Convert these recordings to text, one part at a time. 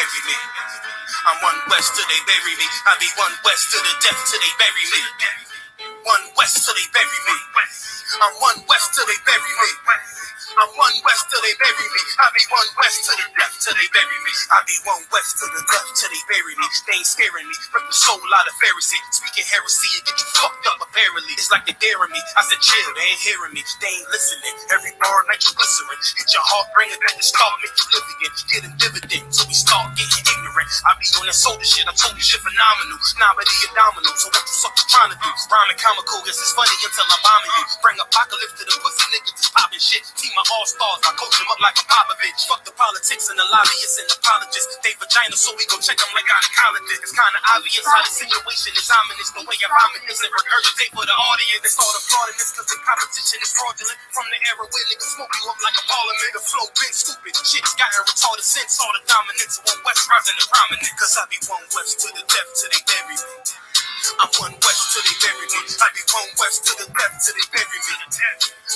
bury me. I'm one West till they bury me. I be one West to the death till they bury me. One West till they bury me. I'm one West till they bury me. I'm one West till they bury me. I be one West to the death till they bury me. I be one West to the death till they bury me. They ain't scaring me. Rip the soul out of Pharisee. Speaking heresy and get you fucked up apparently. It's like they daring me. I said chill, they ain't hearing me. They ain't listening. Every bar nitroglycerin. Hit your heart, bring it back to start, make you live again. Getting dividends, so we start getting ignorant. I be on that soda shit. I told you shit phenomenal. Nominee a domino. So what you suckers trying to do? Rhyming comical. Yes, it's funny until I'm bombing you. Bring apocalypse to the pussy niggas that's popping shit. Team my all-stars, I coach them up like a Popovich. Fuck the politics and the lobbyists and apologists. They vagina, so we go check them like gynecologists. It's kinda obvious how the situation is ominous. The way I vomit this and regurgitate for the audience. They start applauding this cause the competition is fraudulent. From the era where niggas smoke you up like a parliament. The flow been stupid, shit's gotten retarded since all the dominance. One West rising to prominent. Cause I be one West to the death till they bury me. I'm one West till they bury me. I be one West to the death till they bury me.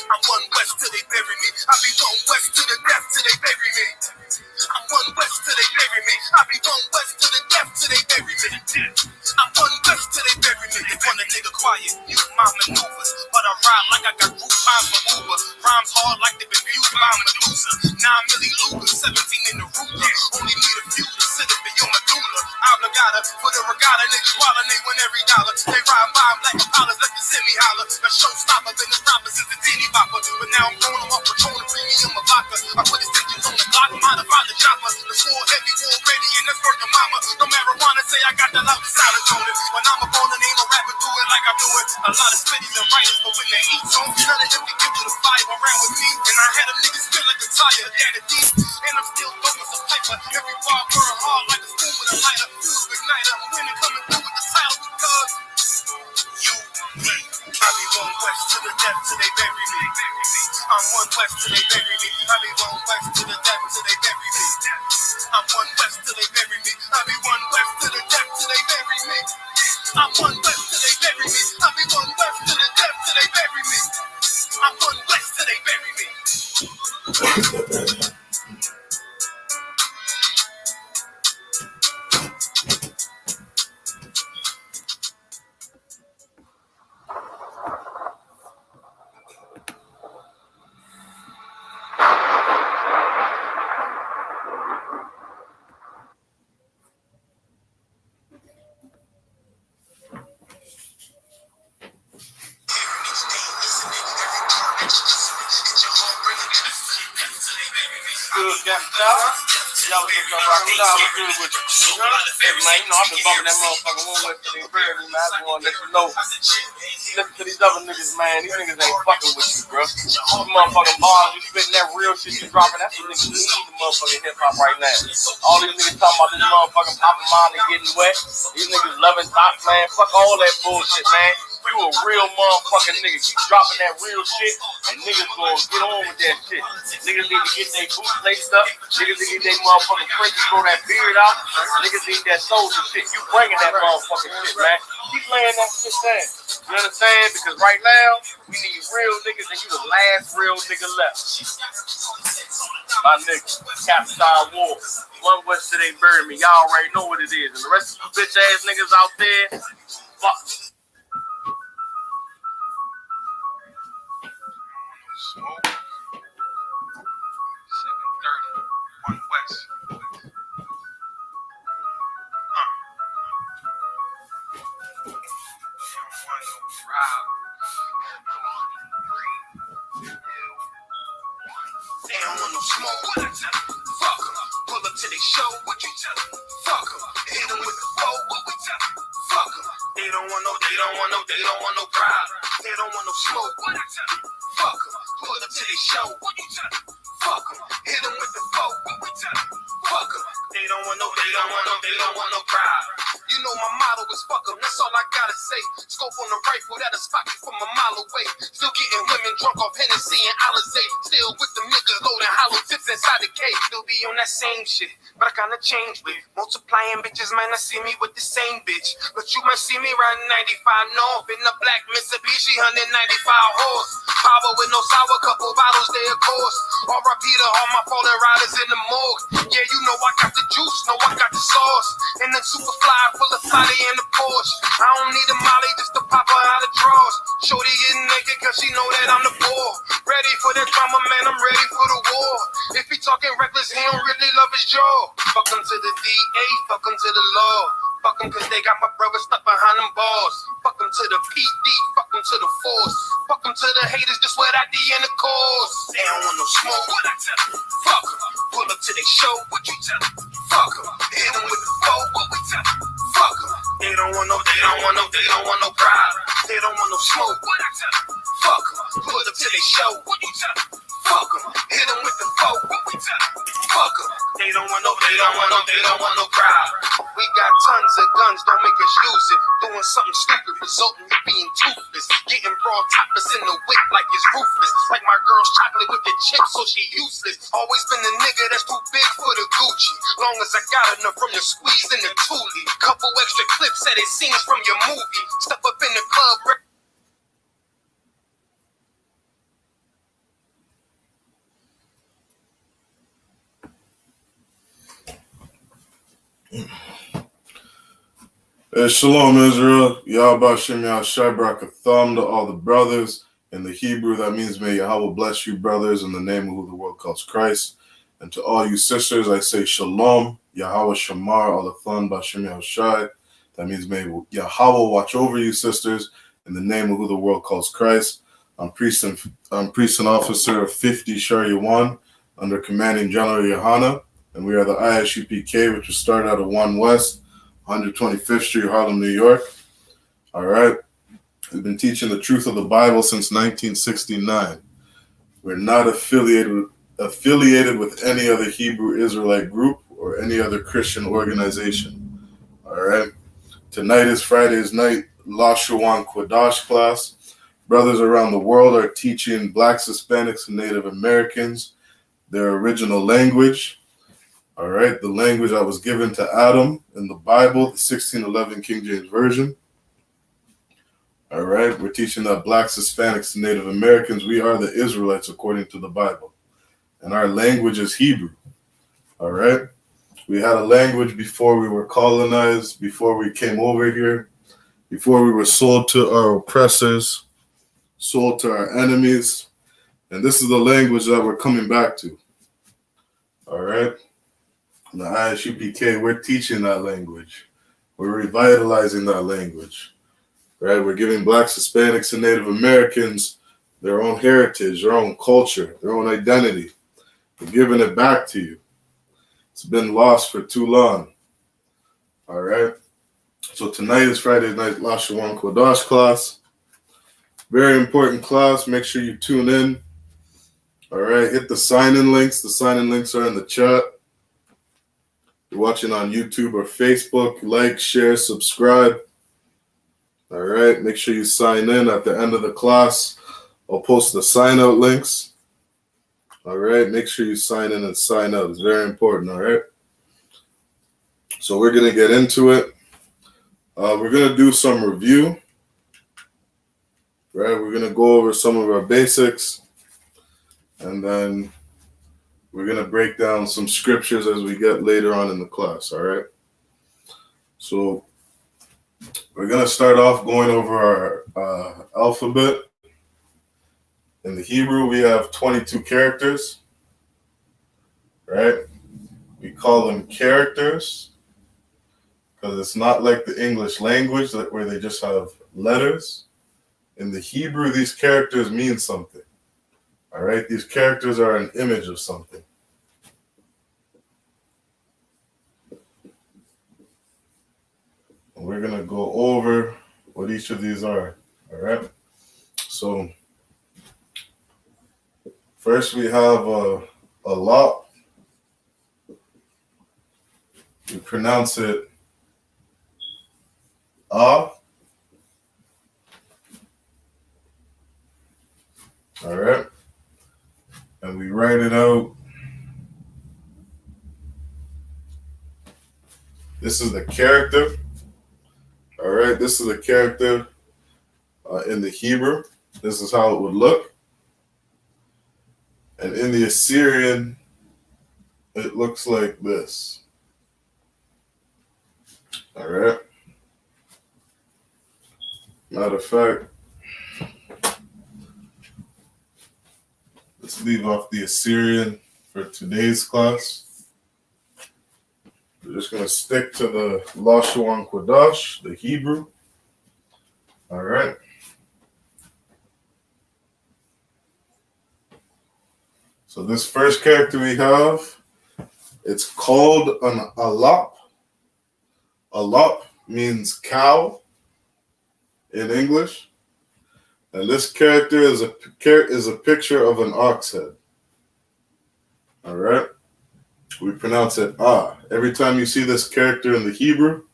I'm one West till they bury me. I be one West to the death till they bury me. I'm one West till they bury me. I be one West to the death till they bury me. I'm one West till they bury me. They want a nigga quiet, mute my maneuvers, but I ride like I got group minds for Uber. Rhymes hard like they been viewed by Medusa. 9 milli Luger, 17 in the ruler. Only need a few to sit up in your medulla. Obligata for the regatta, niggas wildin', they win every dollar. They ride by black Impalas, let the semi holler. The showstopper been the proper since the teeny bopper. But now I'm throwing them up, Patron premium of vodka. I put his digits on the block, modify the chopper. The sword heavy, war ready, and that's worth the mama. No marijuana, say I got the loud silence on it. When I'm up on it, ain't no rapper do it like I do it. A lot of spitties and writers, but when they eat on, none of them can give you the fire around with me. And I had them niggas feel like a tire, yeah, the deep. And I'm still throwing some paper. Every bar burn hard like a spoon with a lighter. Fuse igniter, I'm winning coming through with the title because you, me. I be one West to the death till they bury me. I'm one West till they bury me. I be one West to the death till they bury me. I'm one West till they bury me. I be one West to the death till they bury me. I'm one West till they bury me. I be one West to the death till they bury me. I'm one West till they bury me. Y'all was just rocking down good with you. Hey man, you know I've been bumping that motherfucker one way to these birds, man. I just wanna let you know. Listen to these other niggas, man. These niggas ain't fucking with you, bro. These motherfucking bars, you spitting that real shit you dropping, that's what niggas need the motherfucking hip hop right now. All these niggas talking about this motherfucking popping mine and getting wet. These niggas loving top, man. Fuck all that bullshit, man. You a real motherfucking nigga. Keep dropping that real shit, and niggas gonna get on with that shit. Niggas need to get their boots laced up. Niggas need to get their motherfucking fringes, grow that beard out. Niggas need that soldier shit. You bringing that motherfucking shit, man. Keep laying that shit down. You understand? Because right now, we need real niggas, and you the last real nigga left. My nigga, Capstar War. One West till they bury me. Y'all already know what it is. And the rest of you bitch ass niggas out there, fuck. Smoke. 7:30. One West. You don't want no crowd. They don't want no smoke. What I tell them? Fuck them. Pull up to their show. What you tell them? Fuck them. Hit them with the flow. What we tell them? Fuck them. They don't want no crowd. They don't want no smoke. What I tell them? Fuck them. Pull up to their show. What you tell them? Fuck them. Hit them with the flow. What we tell them? Fuck them. They don't want no crowd. You know my motto is fuck 'em, that's all I gotta say. Scope on the rifle that'll spot you from a mile away. Still getting women drunk off Hennessy and Alizé. Still with them niggas loading hollow tips inside the cave. Still be on that same shit, but I kinda changed with multiplying bitches. Might not see me with the same bitch, but you might see me riding 95 North in the black Mitsubishi 195 horse. Power with no sour, couple bottles there, of course. R.I.P. to all my fallen riders in the morgue. Yeah, you know I got the juice, know I got the sauce. And then super fly, full of fly in the Porsche. I don't need a molly just to pop her out of drawers. Shorty getting naked cause she know that I'm the ball. Ready for the drama, man, I'm ready for the war. If he talking reckless, he don't really love his jaw. Fuck him to the DA, fuck him to the law. Fuck them cause they got my brother stuck behind them bars. Fuck them to the PD, fuck them to the force. Fuck them to the haters, just what I D in the cause. They don't want no smoke, what I tell them? Fuck them. Pull up to their show, what you tell them? Fuck them. Hit them with the foe, what we tell them? Fuck them. They don't want no pride. They don't want no smoke, what I tell them? Fuck them. Pull up to their show, what you tell them? Fuck them. Hit them with the foe, what we tell them? Fuck them. They don't want no pride. We got tons of guns, don't make us use it. Doing something stupid, resulting in being toothless. Getting broad topless in the whip like it's ruthless. Like my girl's chocolate with the chips, so she useless. Always been the nigga that's too big for the Gucci. Long as I got enough from the squeeze in the Thule. Couple extra clips, edit scenes from your movie. Step up in the club. Shalom, Israel. Yahweh Shem Yahshai Barakatham to all the brothers. In the Hebrew, that means may Yahweh bless you, brothers, in the name of who the world calls Christ. And to all you sisters, I say Shalom. Yahweh Shamar Alathan Bashem Yahshai. That means may Yahweh watch over you, sisters, in the name of who the world calls Christ. I'm priest and officer of 50 Shariah under commanding General YAHANNA. And we are the I.S.U.P.K, which was started out of 1 West. 125th Street, Harlem, New York. All right. We've been teaching the truth of the Bible since 1969. We're not affiliated with any other Hebrew Israelite group or any other Christian organization. All right. Tonight is Friday's night Lashawan Qadash class. Brothers around the world are teaching Blacks, Hispanics, and Native Americans their original language. All right, the language that was given to Adam in the Bible, the 1611 King James Version. All right, we're teaching that Blacks, Hispanics, and Native Americans, we are the Israelites according to the Bible. And our language is Hebrew. All right, we had a language before we were colonized, before we came over here, before we were sold to our oppressors, sold to our enemies. And this is the language that we're coming back to. All right. The I.S.U.P.K, we're teaching that language. We're revitalizing that language, right? We're giving Blacks, Hispanics, and Native Americans their own heritage, their own culture, their own identity. We're giving it back to you. It's been lost for too long, all right? So tonight is Friday night Lashawan Qadash class. Very important class. Make sure you tune in, all right? Hit the sign-in links. The sign-in links are in the chat. You're watching on YouTube or Facebook, like, share, subscribe. All right, make sure you sign in at the end of the class. I'll post the sign-out links. All right, make sure you sign in and sign out. It's very important, all right? So we're going to get into it. We're going to do some review. Right, we're going to go over some of our basics. And then we're going to break down some scriptures as we get later on in the class, all right? So we're going to start off going over our alphabet. In the Hebrew, we have 22 characters, right? We call them characters because it's not like the English language where they just have letters. In the Hebrew, these characters mean something. All right, these characters are an image of something. And we're going to go over what each of these are. All right. So first we have a lot. We pronounce it Ah. All right. And we write it out. This is the character. All right. This is the character in the Hebrew. This is how it would look. And in the Assyrian, it looks like this. All right. Matter of fact, let's leave off the Assyrian for today's class. We're just going to stick to the Lashawan Qadash, the Hebrew. All right. So this first character we have, it's called an alap. Alap means cow in English. And this character is a picture of an ox head. All right. We pronounce it ah. Every time you see this character in the Hebrew,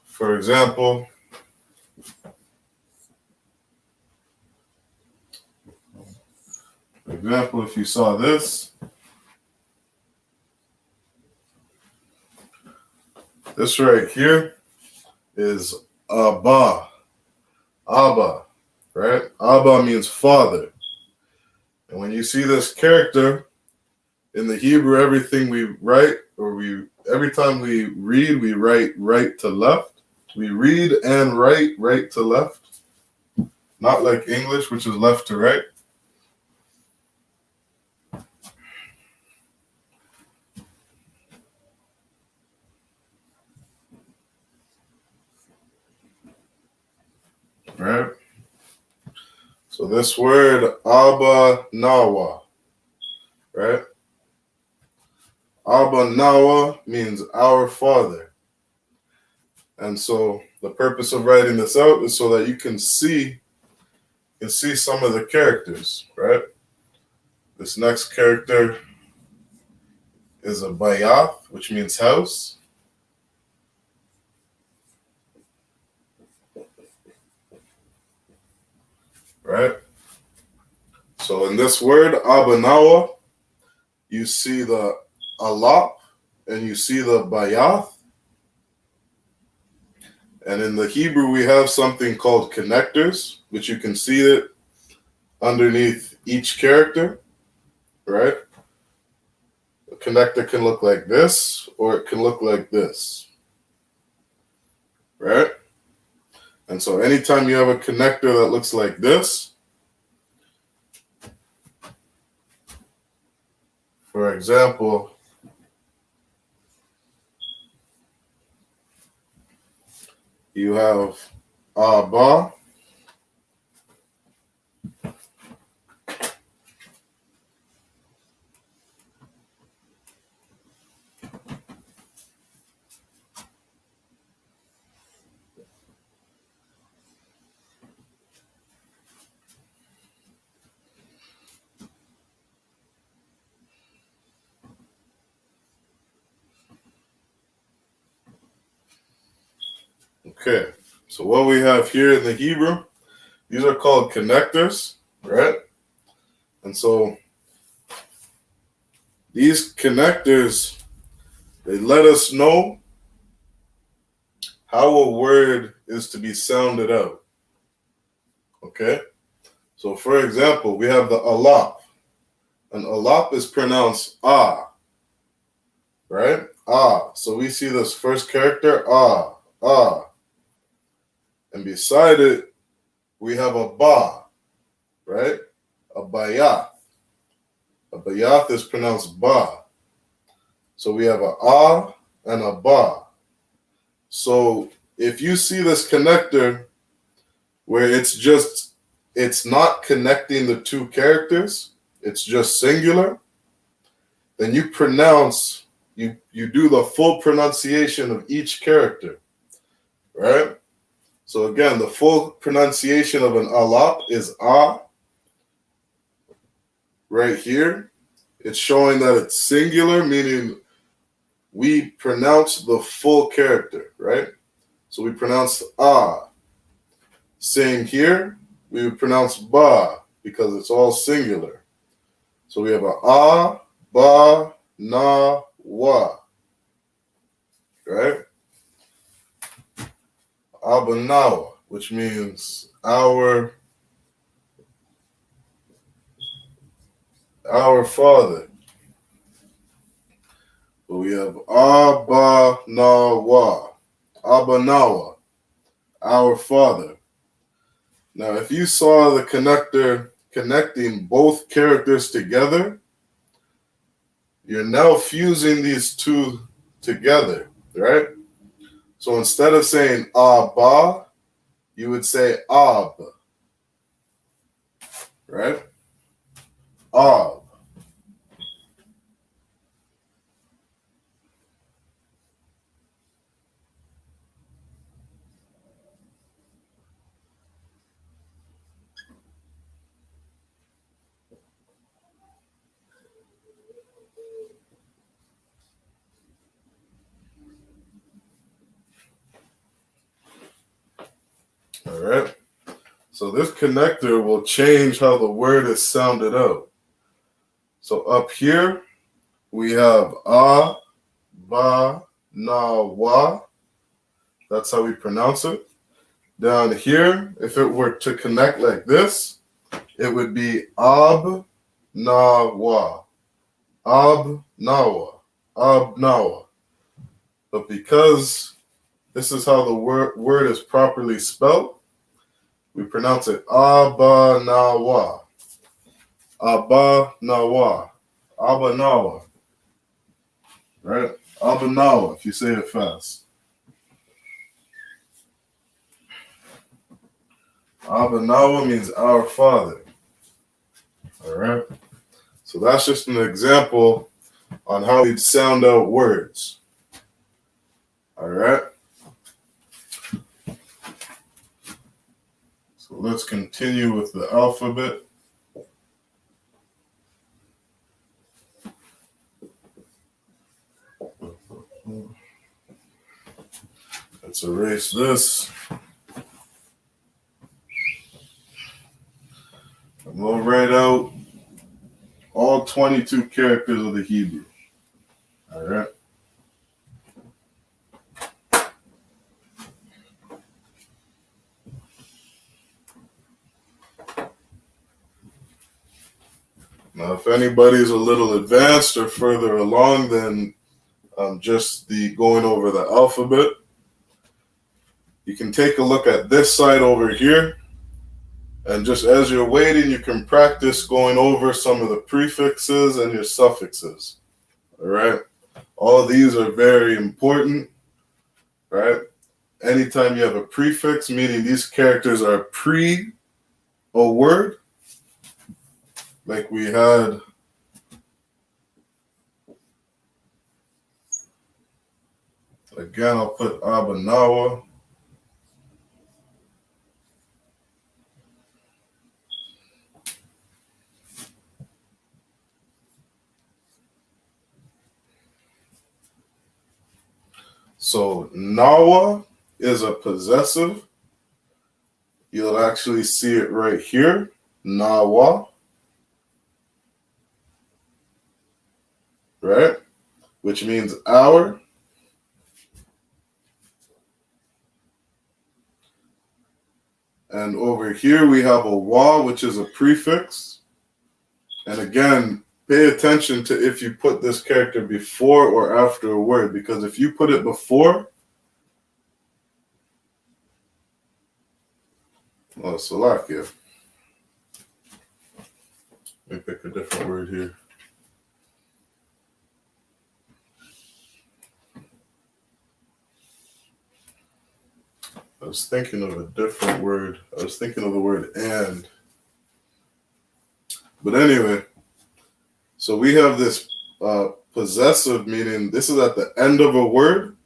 for example, if you saw this right here is Abba. Abba, right? Abba means father. And when you see this character in the Hebrew, everything we write, every time we read, we write right to left. We read and write right to left. Not like English, which is left to right. Right? So this word, Abba Nawa, right? Abba Nawa means our father. And so the purpose of writing this out is so that you can see some of the characters, right? This next character is a Bayath, which means house. Right? So in this word, Abanawa, you see the Alap and you see the Bayath. And in the Hebrew, we have something called connectors, which you can see it underneath each character, right? A connector can look like this, or it can look like this, right? And so anytime you have a connector that looks like this, for example, you have Abba, okay, so what we have here in the Hebrew, these are called connectors, right? And so these connectors, they let us know how a word is to be sounded out, okay? So for example, we have the alap, and alap is pronounced ah, right? Ah, so we see this first character, ah, ah. And beside it, we have a ba, right? A bayath. A bayath is pronounced ba. So we have a ah and a ba. So if you see this connector where it's not connecting the two characters, it's just singular, then you pronounce, you do the full pronunciation of each character, right? So again, the full pronunciation of an alap is ah. Right here, it's showing that it's singular, meaning we pronounce the full character, right? So we pronounce ah. Same here, we would pronounce ba because it's all singular. So we have a ah, ba, na, wa. Right? Abanawa, which means our Father. But we have Abanawa, Abanawa, our Father. Now, if you saw the connector connecting both characters together, you're now fusing these two together, right? So instead of saying Abba, you would say Ab, right? Ab. All right. So this connector will change how the word is sounded out. So up here, we have A, Ba, Na, Wa. That's how we pronounce it. Down here, if it were to connect like this, it would be Ab, Na, Wa. Ab, Nawa. Ab, Nawa. But because this is how the word is properly spelled, we pronounce it Abba, Na, Wa. Abba, Na, Wa. Abba, Nawa. Right? Abanawa, if you say it fast. Abanawa means our Father. All right? So that's just an example on how we sound out words. All right? So let's continue with the alphabet. Let's erase this. And we'll write out all 22 characters of the Hebrew. All right? Now, if anybody's a little advanced or further along than just the going over the alphabet, you can take a look at this side over here. And just as you're waiting, you can practice going over some of the prefixes and your suffixes. All right. All these are very important, right? Anytime you have a prefix, meaning these characters are pre a word, like we had again, I'll put Abanawa. So Nawa is a possessive. You'll actually see it right here. Nawa. Right? Which means our. And over here we have a wa, which is a prefix. And again, pay attention to if you put this character before or after a word, because if you put it before, oh, Slovakia. Let me pick a different word here. I was thinking of a different word. I was thinking of the word and. But anyway, so we have this possessive, meaning this is at the end of a word.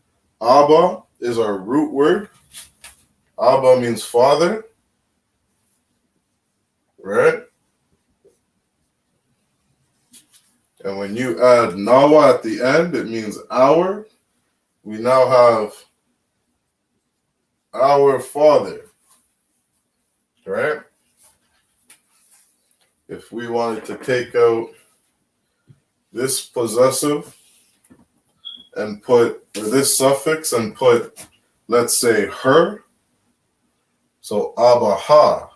Abba is our root word. Abba means father, right? And when you add Nawa at the end, it means our. We now have our Father, right? If we wanted to take out this possessive and put, or this suffix and put, let's say, her, so Abaha.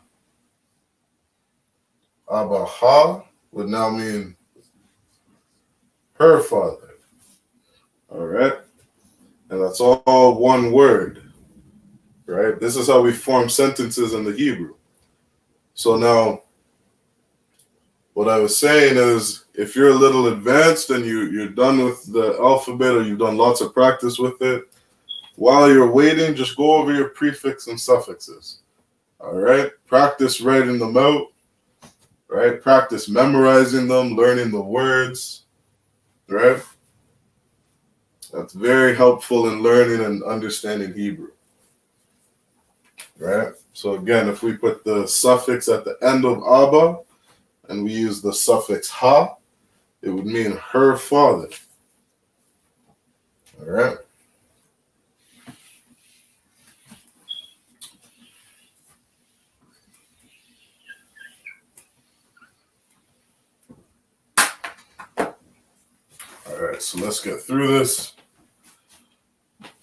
Abaha would now mean her father. All right? And that's all one word, right? This is how we form sentences in the Hebrew. So now, what I was saying is, if you're a little advanced and you're done with the alphabet or you've done lots of practice with it, while you're waiting, just go over your prefix and suffixes. All right? Practice writing them out, right? Practice memorizing them, learning the words, right? That's very helpful in learning and understanding Hebrew, right? So again, if we put the suffix at the end of Abba and we use the suffix ha, it would mean her father, all right? All right, so let's get through this.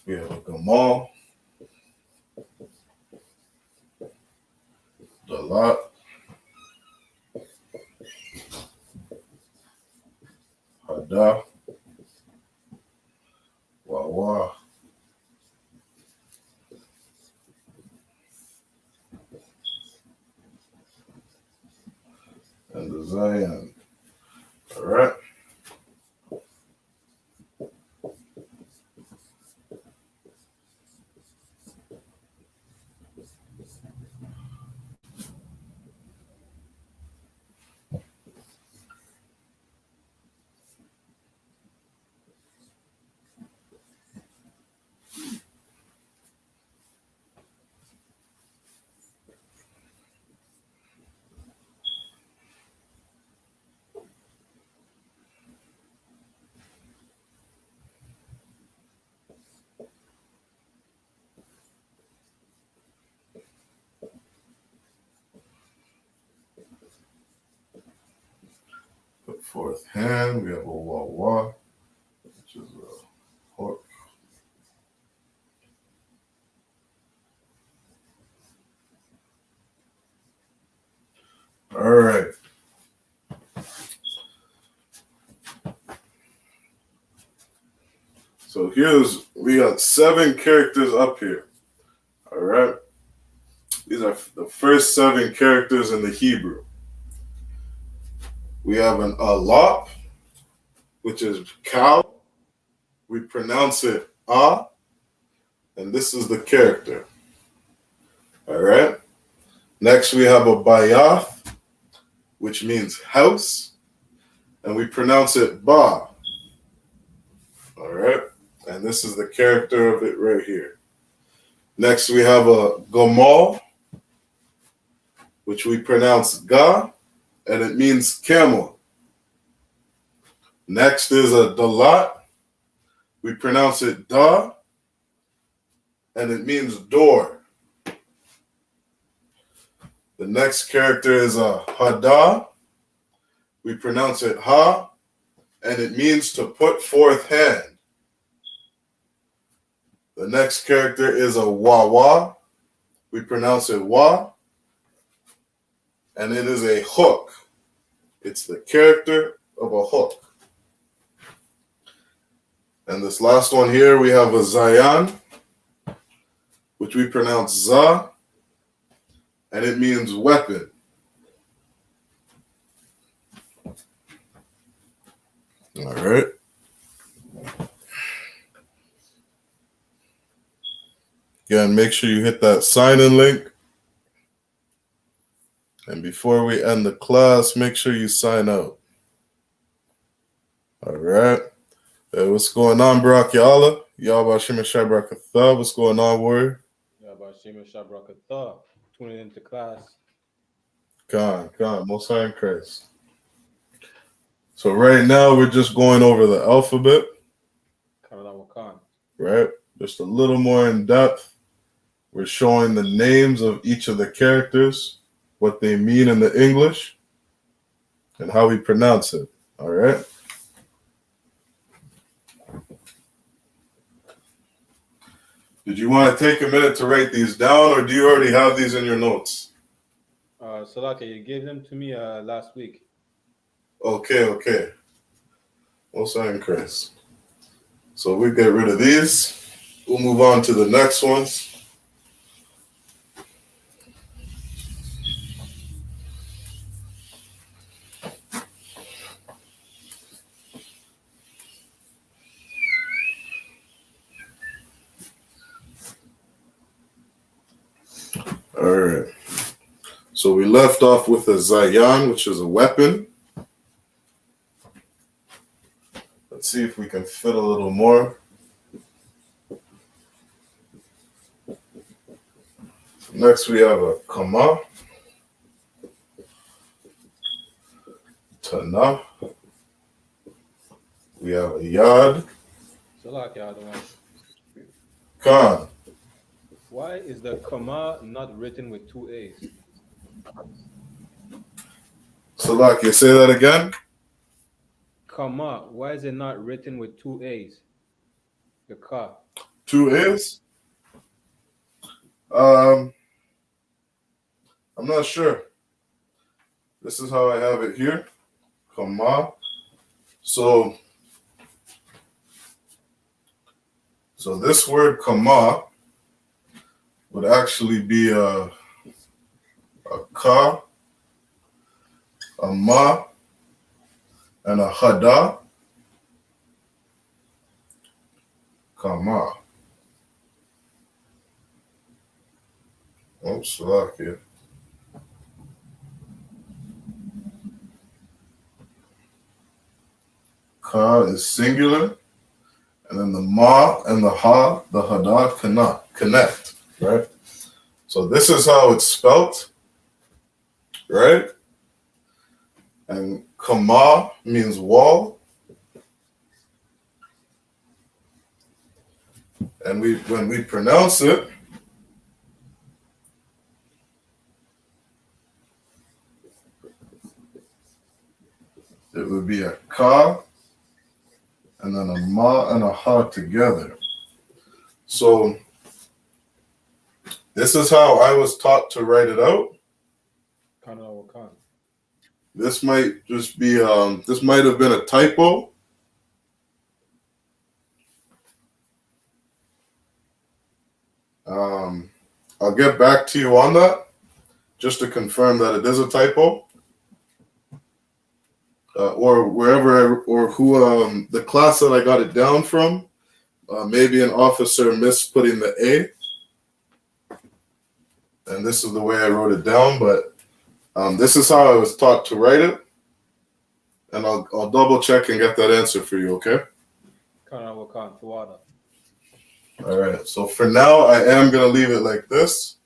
We have a Gamal, Dalat, Hada, Wawa, and the Zayan. All right. Put fourth hand, we have a Wawa, which is a hook. All right. So we got 7 characters up here. All right. These are the first 7 characters in the Hebrew. We have an alap, which is cow. We pronounce it ah, and this is the character. All right. Next, we have a bayath, which means house, and we pronounce it ba. All right. And this is the character of it right here. Next, we have a gomal, which we pronounce ga, and it means camel. Next is a dalat. We pronounce it da, and it means door. The next character is a hada. We pronounce it ha, and it means to put forth hand. The next character is a wawa. We pronounce it wa, and it is a hook. It's the character of a hook. And this last one here, we have a zayan, which we pronounce za, and it means weapon. All right. Again, make sure you hit that sign-in link. And before we end the class, make sure you sign out. All right. What's going on, Barak Ya'Allah? Yahweh Hashem Shabrakatha. What's going on, warrior? Yahweh Hashem Shabrakatha. Tuning into class. God, Most High in Christ. So right now, we're just going over the alphabet. Right? Just a little more in depth We're showing the names of each of the characters, what they mean in the English, and how we pronounce it. All right? Did you want to take a minute to write these down, or do you already have these in your notes? Salaka, you gave them to me last week. Okay. Most high in Christ. So we get rid of these. We'll move on to the next ones. All right. So we left off with a Zayan, which is a weapon. Let's see if we can fit a little more. Next, we have a Kama, Tana. We have a Yad, Salaka, the one. Khan. Why is the Kama not written with 2 A's? Salak, you say that again? Kama, why is it not written with 2 A's? The Ka. 2 A's? I'm not sure. This is how I have it here. Kama. So this word Kama would actually be a Ka, a Ma, and a Hada. Kama. Oops, lucky. Ka is singular, and then the Ma and the Ha, the Hada, connect, right? So this is how it's spelt, right? And Kama means wall. And when we pronounce it, it would be a Ka and then a Ma and a Ha together. So this is how I was taught to write it out. Kana or Khan. This might just be, this might have been a typo. I'll get back to you on that, just to confirm that it is a typo. Or wherever, or who, the class that I got it down from, maybe an officer missed putting the A. And this is the way I wrote it down, but this is how I was taught to write it. And I'll double check and get that answer for you, okay? Kana or Khan, Tuwada. All right, so for now, I am going to leave it like this.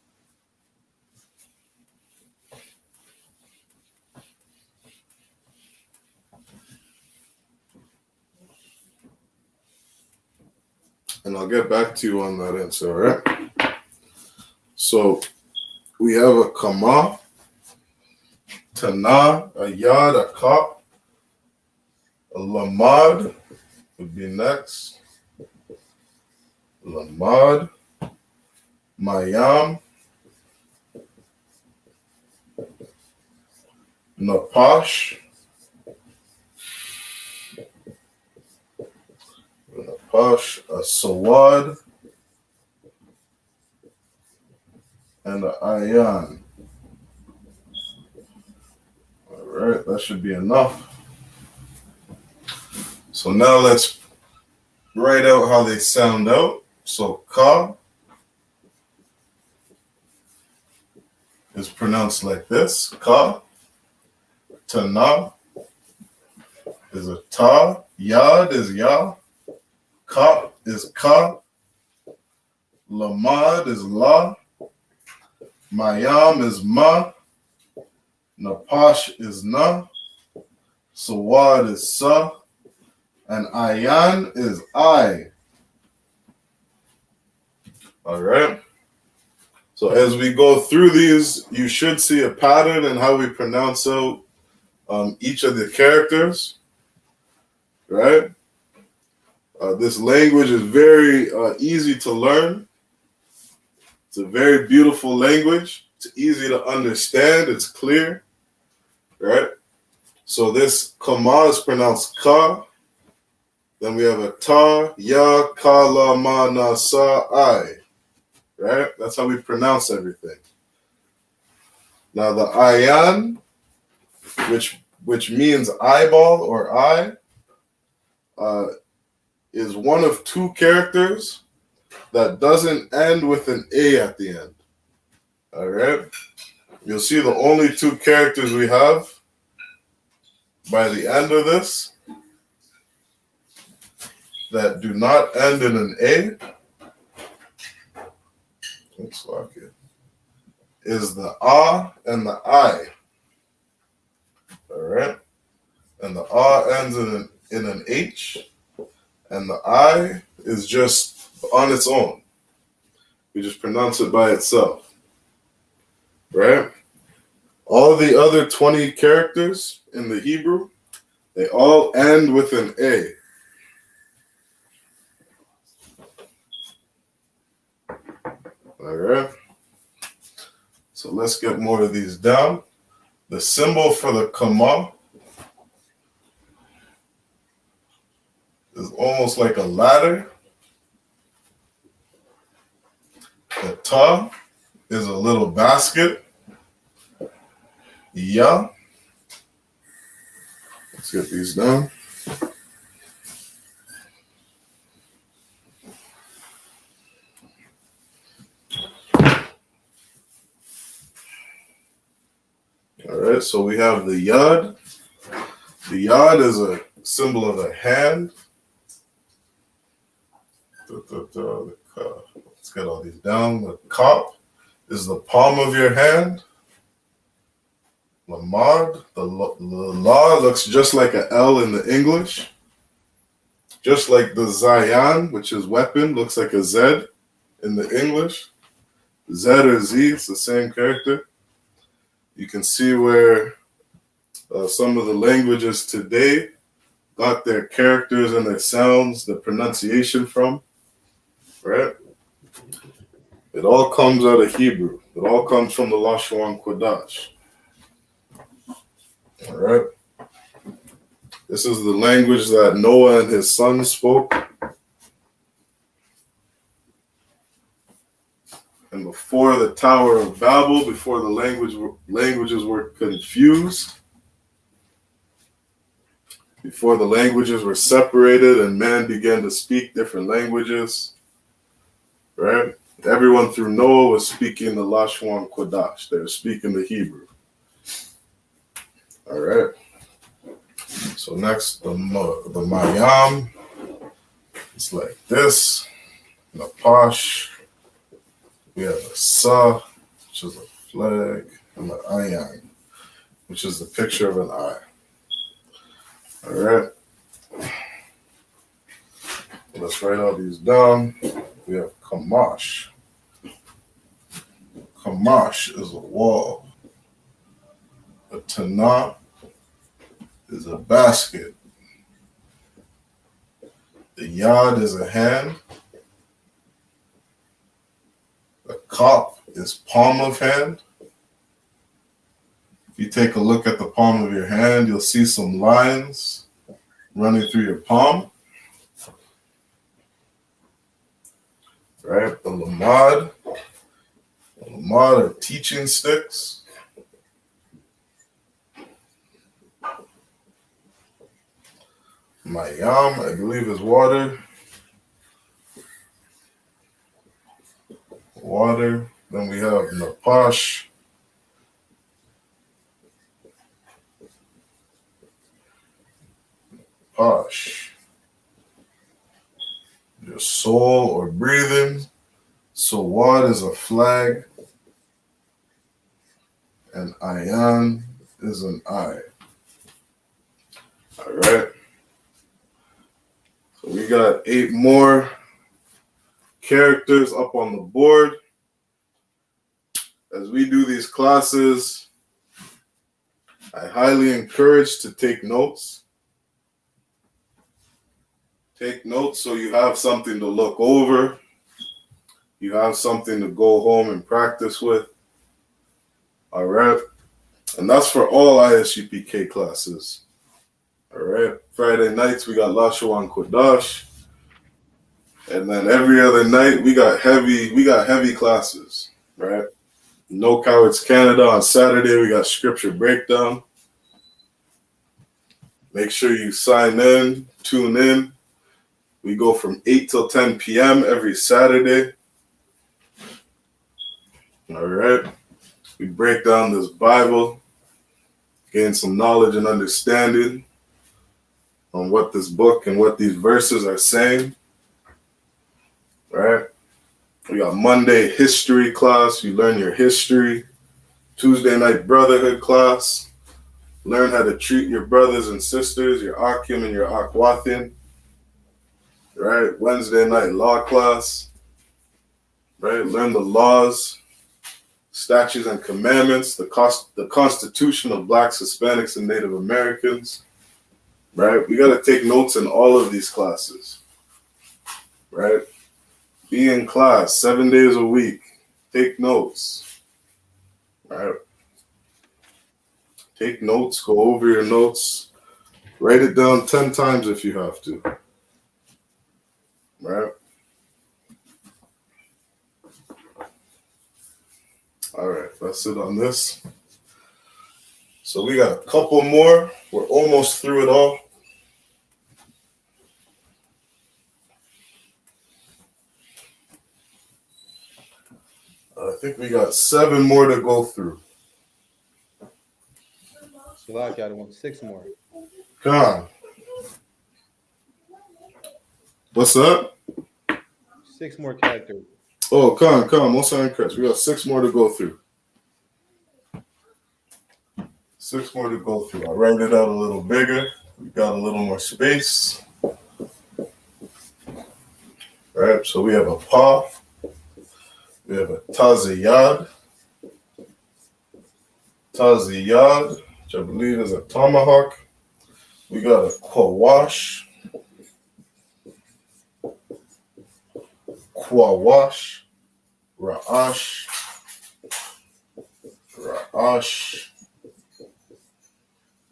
And I'll get back to you on that answer, all right? So we have a Kama, Tana, a Yad, a Ka, a Lamad would be next. Lamad, Mayam, Napash, a Sawad, and an Ayan. All right, that should be enough. So now let's write out how they sound out. So Ka is pronounced like this. Ka. Tana is a Ta. Yad is Ya. Ka is Ka. Lamad is La. Mayam is Ma. Napash is Na. Sawad is Sa. And Ayan is I. All right. So as we go through these, you should see a pattern in how we pronounce out each of the characters, right? This language is very easy to learn. It's a very beautiful language. It's easy to understand. It's clear, right? So this kama is pronounced ka. Then we have a ta, ya, ka, la, ma, na, sa, I, right? That's how we pronounce everything. Now the ayan, which means eyeball or eye, is one of two characters that doesn't end with an A at the end. All right? You'll see the only two characters we have by the end of this that do not end in an A. Looks like it. Is the ah and the I. All right? And the ah ends in an H, and the I is just on its own. We just pronounce it by itself. Right? All the other 20 characters in the Hebrew, they all end with an A. All right? So let's get more of these down. The symbol for the kama is almost like a ladder. The ta is a little basket. Ya. Let's get these down. All right, so we have the yad. The yad is a symbol of a hand. Let's get all these down. The kaf is the palm of your hand. Lamad, the la looks just like an L in the English. Just like the zayan, which is weapon, looks like a Z in the English. Z or Z, it's the same character. You can see where some of the languages today got their characters and their sounds, the pronunciation from, right? It all comes out of Hebrew. It all comes from the Lashawan Qadash. All right. This is the language that Noah and his sons spoke. And before the Tower of Babel, before the languages were confused, before the languages were separated and man began to speak different languages, right? Everyone through Noah was speaking the Lashawan Qadash. They were speaking the Hebrew. All right. So next, the Mayam. It's like this. The Pash. We have a Sa, which is a flag, and the Ayan, which is the picture of an eye. All right. Let's write all these down. We have Kamash. Kamash is a wall. A Tanah is a basket. The Yad is a hand. The Kaf is palm of hand. If you take a look at the palm of your hand, you'll see some lines running through your palm. Right? The Lamad. The Lamad are teaching sticks. Mayam, I believe, is water. Water. Then we have Napash. Pash. Your soul or breathing. Sawad is a flag. And Ayan is an eye. All right. So we got 8 more characters up on the board. as we do these classes, I highly encourage to take notes. Take notes so you have something to look over. You have something to go home and practice with. All right. And that's for all I.S.U.P.K classes. All right. Friday nights, we got Lashawan Qadash. And then every other night, we got heavy classes. Right. No Cowards Canada on Saturday. We got scripture breakdown. Make sure you sign in, tune in. We go from 8 till 10 p.m. every Saturday. All right. We break down this Bible, gain some knowledge and understanding on what this book and what these verses are saying. All right. We got Monday history class. You learn your history. Tuesday night brotherhood class. Learn how to treat your brothers and sisters, your Akim and your Akwathin. Right. Wednesday night law class. Right. Learn the laws, statutes and commandments, the Constitution of Blacks, Hispanics, and Native Americans. Right. We got to take notes in all of these classes. Right. Be in class 7 days a week. Take notes. Right. Take notes. Go over your notes. Write it down 10 times if you have to. Right. All right. That's it on this. So we got a couple more. We're almost through it all. I think we got 7 more to go through. Salaki, I want 6 more. Come. What's up? 6 more characters. Oh, come. What's on Chris? We got 6 more to go through. 6 more to go through. I write it out a little bigger. We got a little more space. All right, so we have a pa. We have a taziyad, which I believe is a tomahawk. We got a kwawash, ra'ash.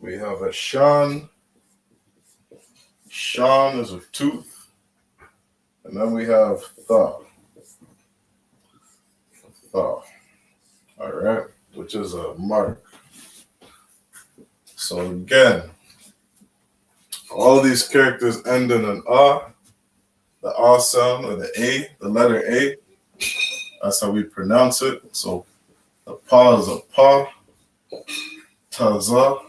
We have a shan. Shan is a tooth. And then we have tha. All right, which is a mark. So again, all these characters end in an ah, the ah sound or the A, the letter A. That's how we pronounce it. So the pa is a pa, taza,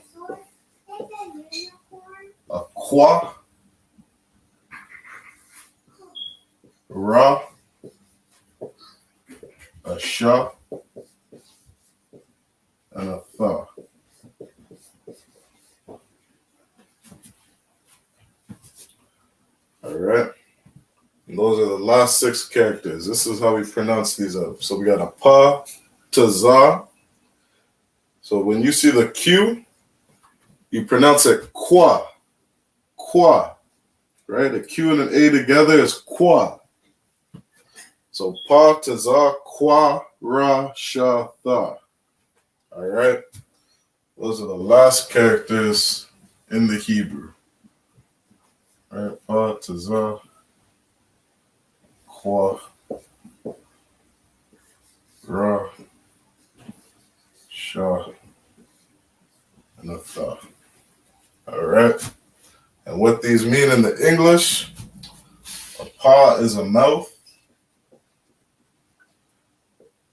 a kwa, ra, a sha, and a tha. All right. And those are the last 6 characters. This is how we pronounce these up. So we got a pa, to za. So when you see the Q, you pronounce it qua. Qua. Right? A Q and an A together is qua. So pa, to za, qua, ra, sha, tha. All right. Those are the last characters in the Hebrew. All right. Pa, to za, qua, ra, sha, and a tha. All right. And what these mean in the English, a pa is a mouth.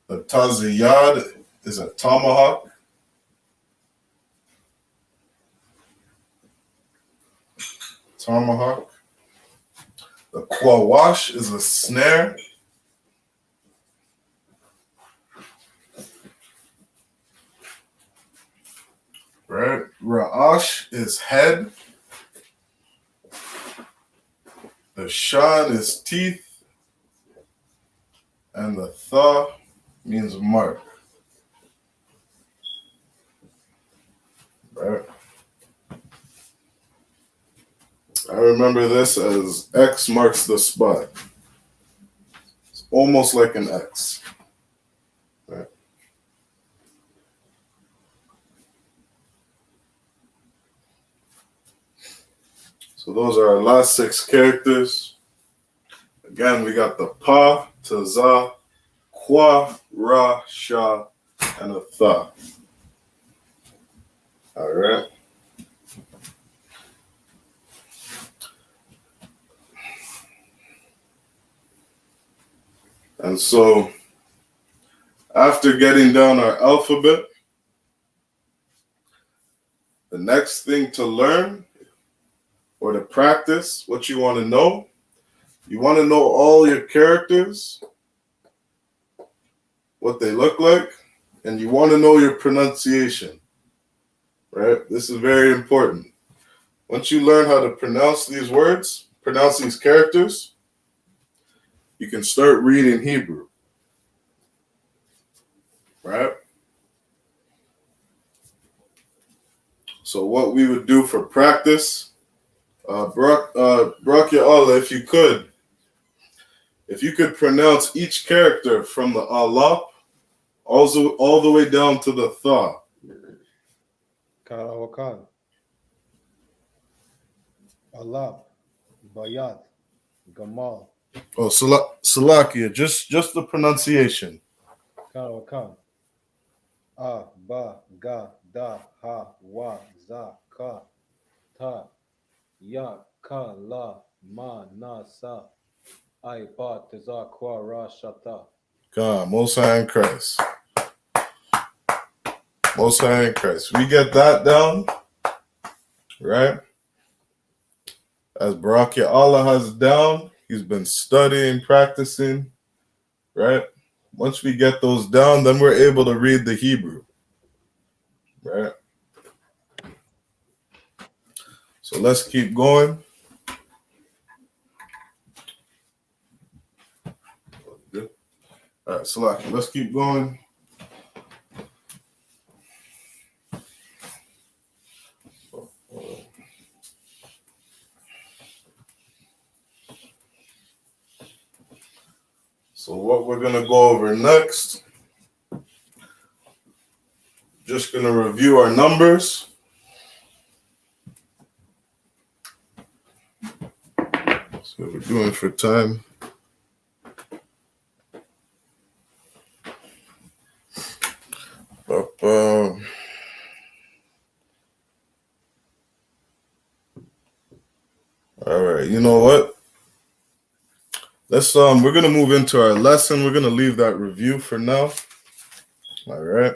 The taziyad is a tomahawk. The kwawash is a snare. Right? Ra'ash is head. The shan is teeth. And the tha means mark. I remember this as X marks the spot. It's almost like an X. Right. So those are our last 6 characters. Again, we got the Pa, Taza, Kwa, Ra, Sha, and a Tha. All right. And so after getting down our alphabet, the next thing to learn or to practice, what you want to know all your characters, what they look like, and you want to know your pronunciation, right? This is very important. Once you learn how to pronounce these words, pronounce these characters, you can start reading Hebrew, right? So what we would do for practice, Barak Allah, if you could pronounce each character from the Allah all the way down to the Tha. Karawakan. Allah. Bayat. Gamal. Oh, Salakia, just the pronunciation. Karawakan. A, ba, ga, da, ha, wa, za, ka, ta, ya, ka, la, ma, na, sa, I, ba, teza, kwa, ra, shata. God, Most High in Christ. Most High in Christ. We get that down, right? As Barak Allah has it down, he's been studying, practicing, right? Once we get those down, then we're able to read the Hebrew, right? So let's keep going. Good. All right, Salaki, let's keep going. So what we're going to go over next, just going to review our numbers. So what we're doing for time. All right, you know what? Let's we're gonna move into our lesson. We're gonna leave that review for now. All right.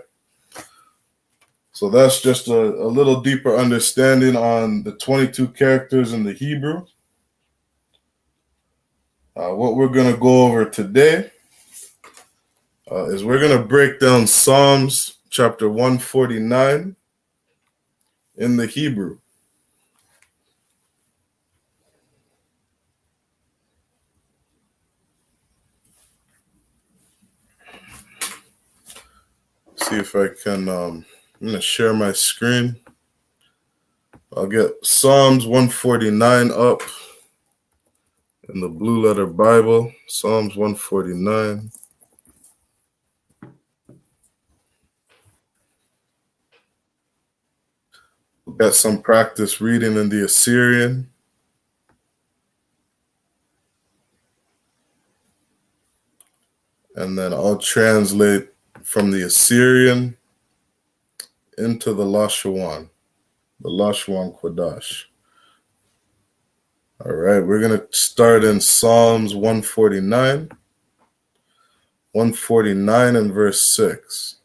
So that's just a little deeper understanding on the 22 characters in the Hebrew. What we're gonna go over today is we're gonna break down Psalms chapter 149 in the Hebrew. See if I can, I'm going to share my screen. I'll get Psalms 149 up in the Blue Letter Bible. Psalms 149. We'll get some practice reading in the Assyrian. And then I'll translate from the Assyrian into the Lashawan Qadash. All right, we're going to start in Psalms 149. 149 and verse 6.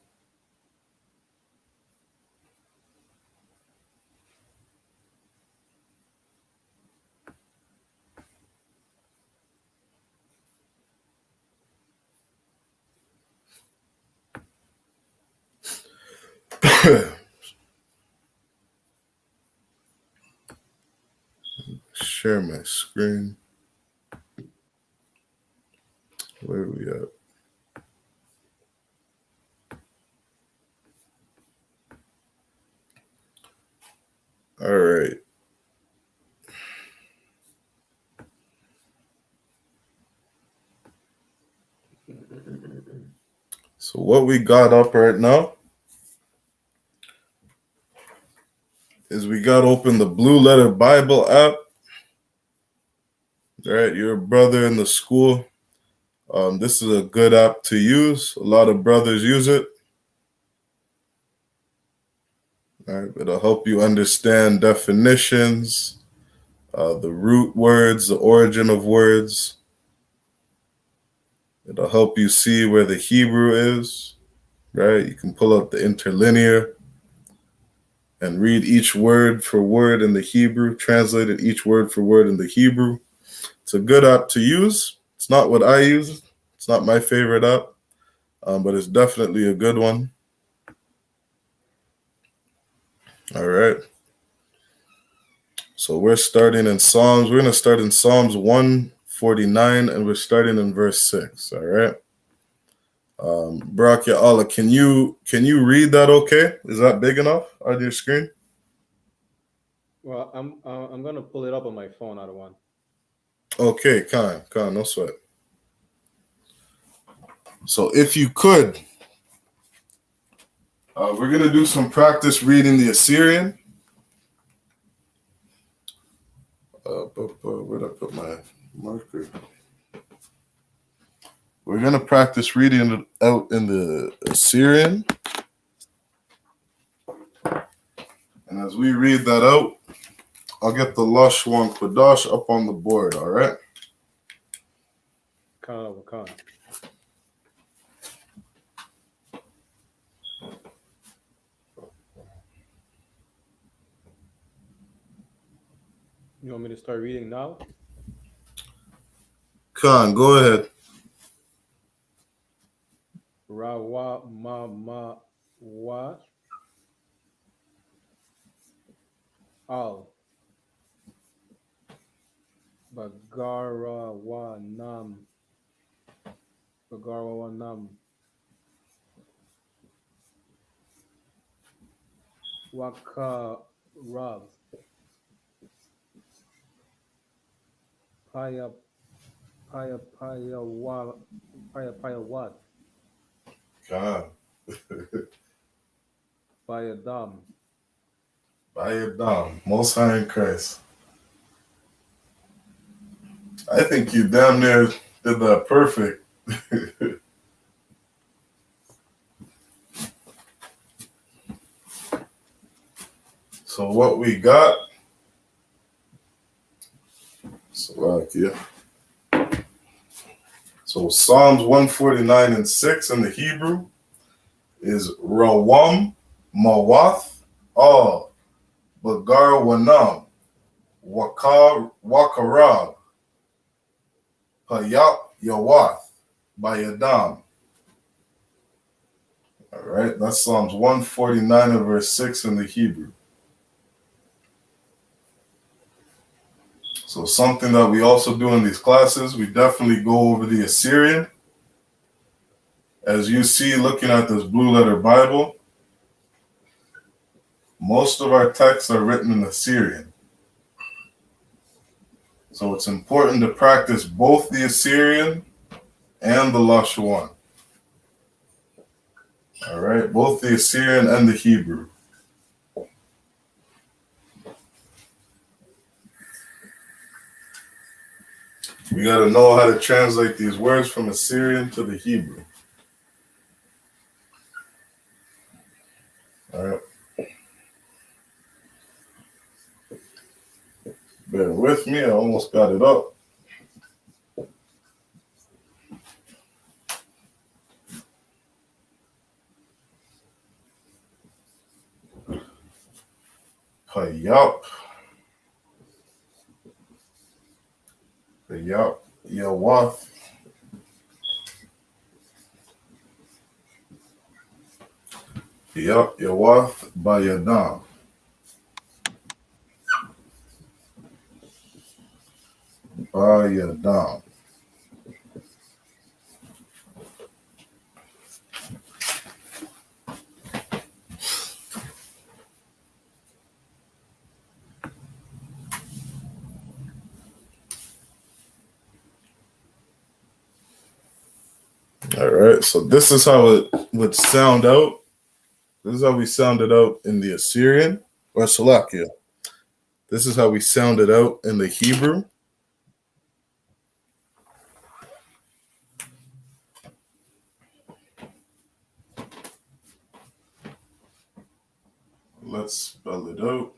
Share my screen. Where are we at? All right. what we got up right now is we got open the Blue Letter Bible app. All right, you're a brother in the school. This is a good app to use. A lot of brothers use it. All right, it'll help you understand definitions, the root words, the origin of words. It'll help you see where the Hebrew is, right? You can pull up the interlinear and read each word for word in the Hebrew, translate it each word for word in the Hebrew. It's a good app to use. It's not what I use. It's not my favorite app, but it's definitely a good one. All right. So we're starting in Psalms. We're going to start in Psalms 149, and we're starting in verse 6. All right. Barak Ya Allah, can you read that okay? Is that big enough on your screen? Well, I'm gonna pull it up on my phone. I don't want. Okay, Khan, no sweat. So if you could, we're going to do some practice reading the Assyrian. Where'd I put my marker? We're going to practice reading it out in the Assyrian. And as we read that out, I'll get the Lashawan Qadash up on the board, all right? Khan. You want me to start reading now? Khan, go ahead. Rawa ma wa al bagara wa nam waka rav paya what Khan. paya dam By your dom, Most High in Christ. I think you damn near did that perfect. So what we got, Slovakia. So Psalms 149 and 6 in the Hebrew is Rawam Mawath Al Bagar Wanam Wakarab Hayap Yawath Bayadam. All right, that's Psalms 149 and verse 6 in the Hebrew. So something that we also do in these classes, we definitely go over the Assyrian. As you see, looking at this Blue Letter Bible, most of our texts are written in Assyrian. So it's important to practice both the Assyrian and the Lashawan. All right, both the Assyrian and the Hebrew. We got to know how to translate these words from Assyrian to the Hebrew. All right. Bear with me, I almost got it up. Hayap. Hayap. Yawath. Hayap. Yawath. Bayadam. Bayadam. All All right, so this is how it would sound out. This is how we sounded out in the Assyrian or Salakia. This is how we sounded out in the Hebrew. Let's spell it out.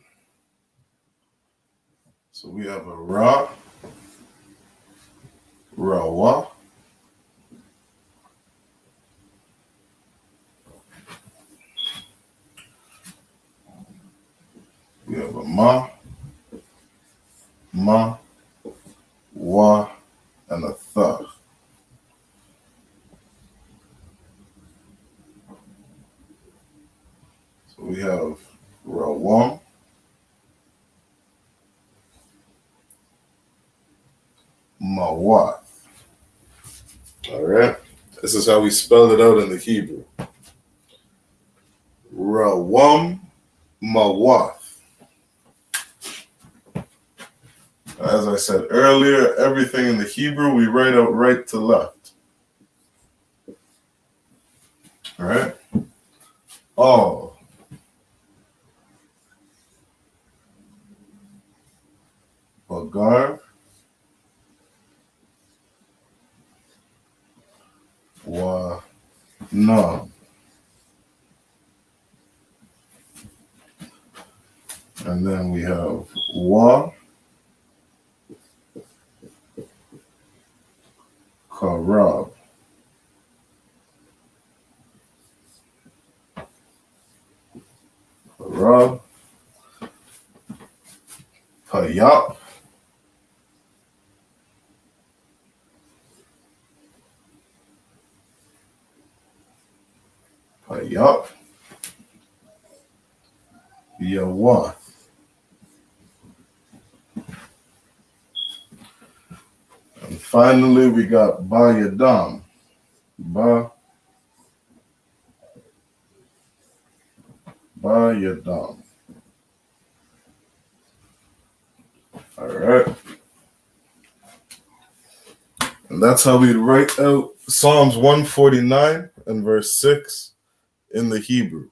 So we have a Ra, Rawa, we have a Ma, Wa, and a Tha. So we have Rawam, Mawat. All right. This is how we spell it out in the Hebrew. Rawam, Mawat. As I said earlier, everything in the Hebrew we write out right to left. All right. All. Bagar. Wa. Na. And then we have Wa. Karab. Karab. Payap. Payap. Yawa. And finally, we got Bayadam. Bayadam. All right. And that's how we write out Psalms 149 and verse 6 in the Hebrew.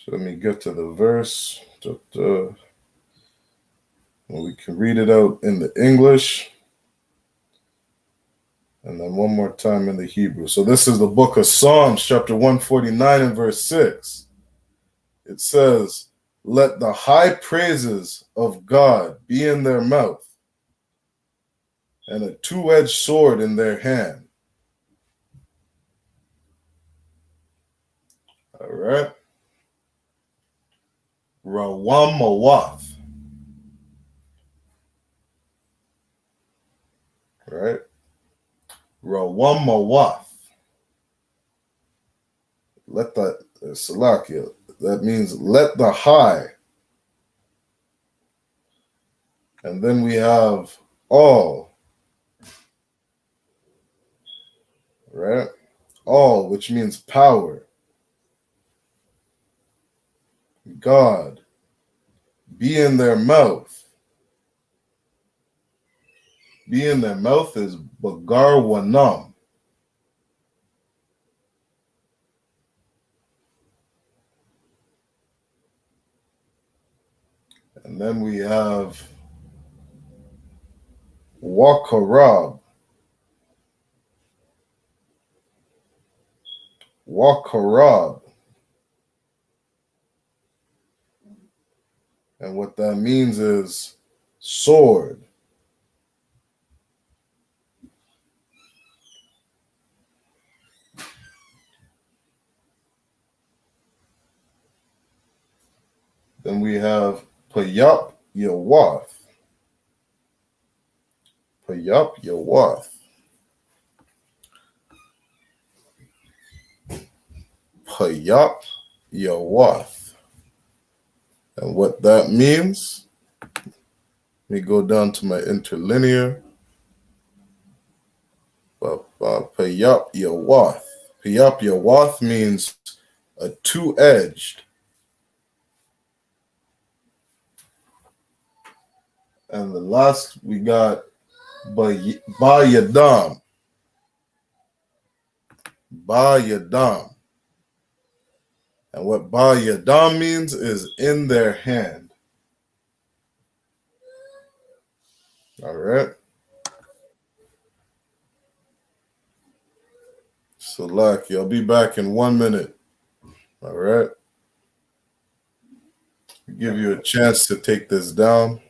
So let me get to the verse. We can read it out in the English. And then one more time in the Hebrew. So this is the book of Psalms, chapter 149 and verse 6. It says, "Let the high praises of God be in their mouth, and a two-edged sword in their hand." All right. Rawamawath. Right? Rawamawath. Let the Salakia. That means let the high. And then we have all. Right? All, which means power. God. Be in their mouth. Be in their mouth is Bagar Wanam. And then we have Wakarab. Wakarab. And what that means is sword. Then we have Payap Yawath. Payap Yawath. Payap Yawath. And what that means, let me go down to my interlinear. Payap Yawath. Payap Yawath means a two-edged. And the last we got Ba Yadam. Ba Yadam. And what Ba Yadam means is in their hand. All right. Salaki, I'll be back in 1 minute. All right. Give you a chance to take this down.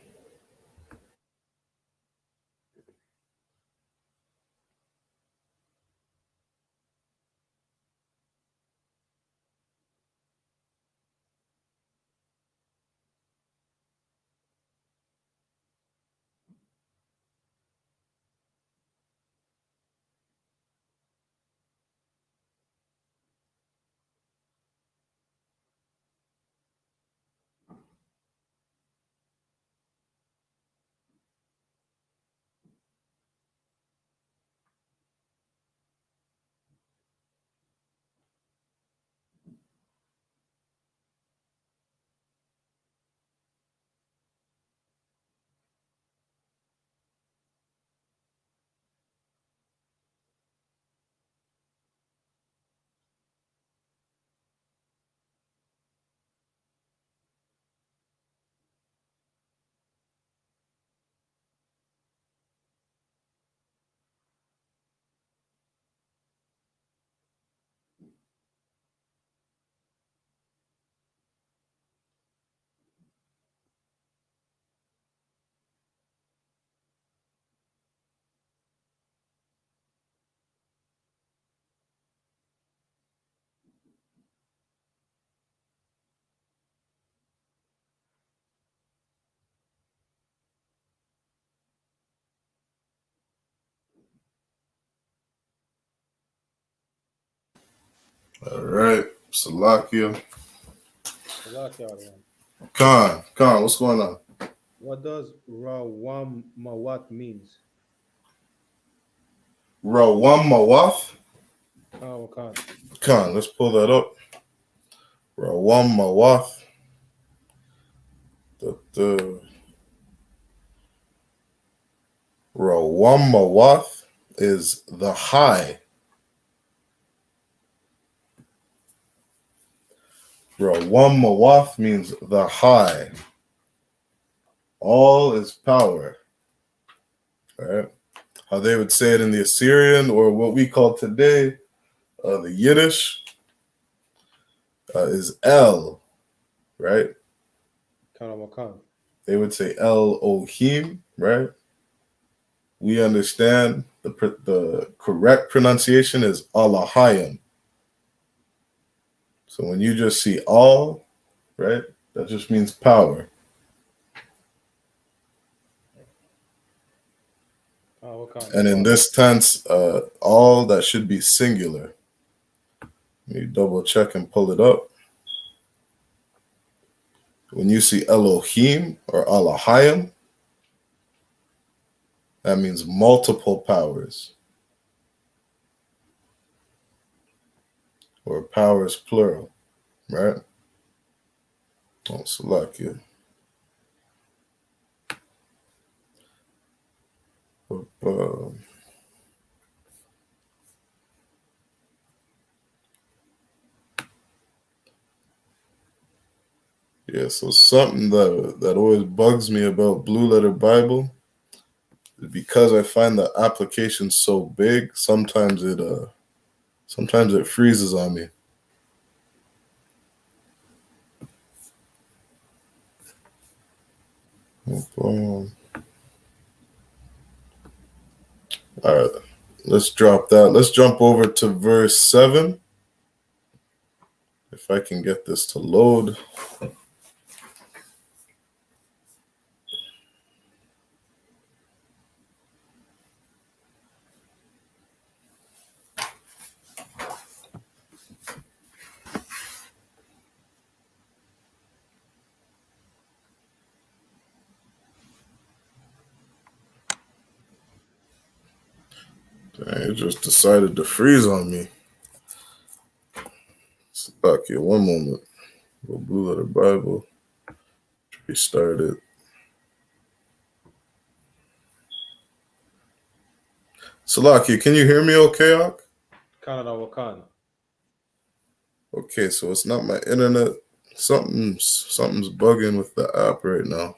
All right. Salakia. Khan, what's going on? What does Rawamawat means? Rawam Mawath? Khan. Khan, let's pull that up. Rawam Mawath. The Rawam Mawath is the high. Rawam Mawath means the high. All is power. All right. How they would say it in the Assyrian, or what we call today the Yiddish, is El, right? Khan. They would say El Ohim, right? We understand the correct pronunciation is Alahayim. So when you just see all, right, that just means power. And in this tense, all that should be singular. You double check and pull it up. When you see Elohim or Alahayim, that means multiple powers. Or powers plural, right? Oh, Salakia. Yeah, so something that always bugs me about Blue Letter Bible is because I find the application so big, sometimes it freezes on me. All right, let's drop that. Let's jump over to verse 7. If I can get this to load. Dang, it just decided to freeze on me. It's back here. One moment. Go Blue Letter Bible. Restart it. Salaki, can you hear me okay, Ak? Canada, Wakanda. Okay, so it's not my internet. Something's bugging with the app right now.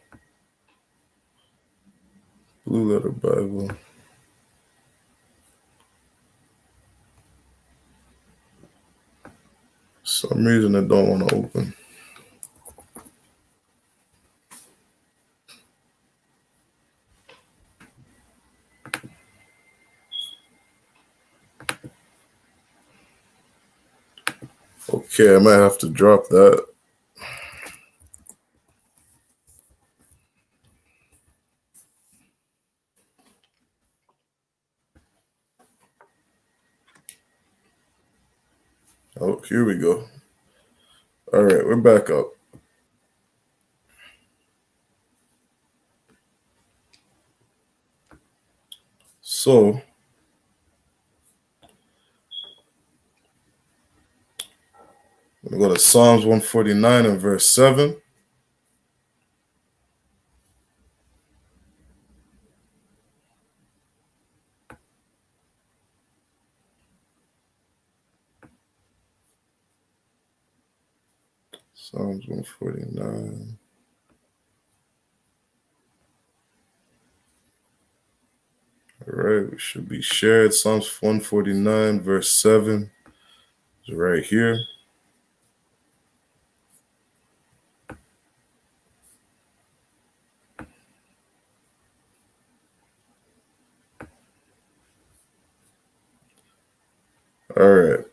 Blue Letter Bible. For some reason it don't want to open. Okay, I might have to drop that. Oh, here we go. All right, we're back up. So, I'm going to go to Psalms 149 and verse 7. Psalms 149. All right, we should be shared. Psalms 149, verse 7 is right here. All right,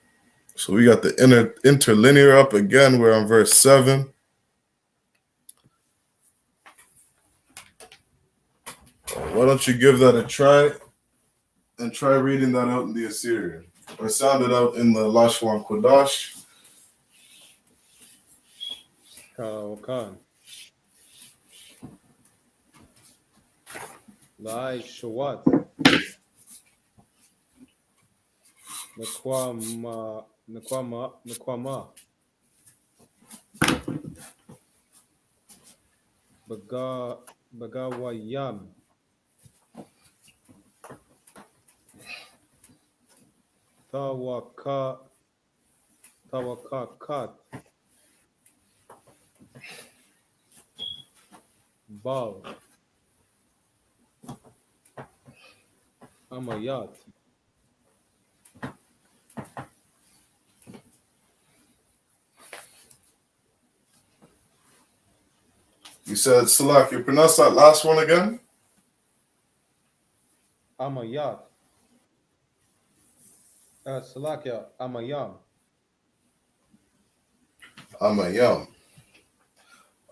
so we got the interlinear up again. We're on verse 7. Why don't you give that a try and try reading that out in the Assyrian? Or sound it out in the Lashawan Qadash. Canada, Wakanda. Laishawat. Nakwama. Bagawayam. Tawakakat. Bal. Amayat. You said, Salak, you pronounce that last one again? Amayat. Salakia. Amayam. Amayam.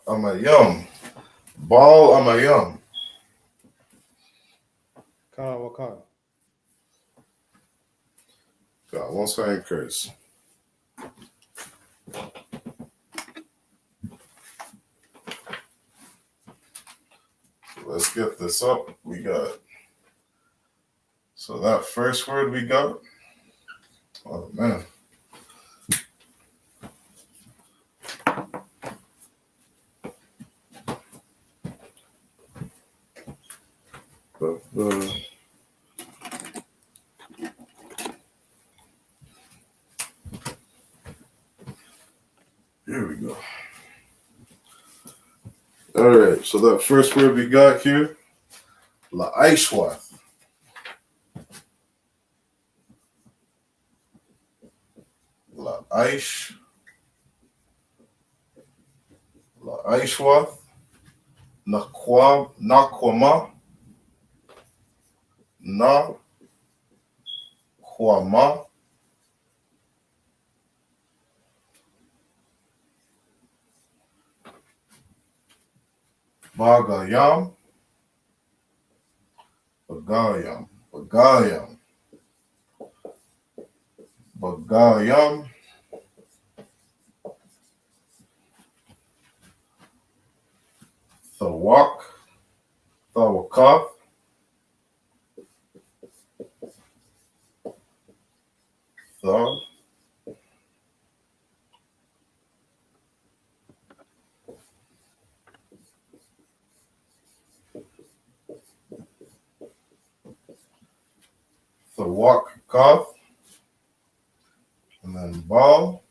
Amayam. Bal Amayam. Canada, Wakanda. God, once I curse. Let's get this up. We got, so that first word we got, oh man. Here we go. All right, so that first word we got here, La'ishwath. La'ishwath. Nakwama. Nakwama. Bagayam. Bagayam. Bagayam. Bagayam. Thawakath. Thawak, and then Baal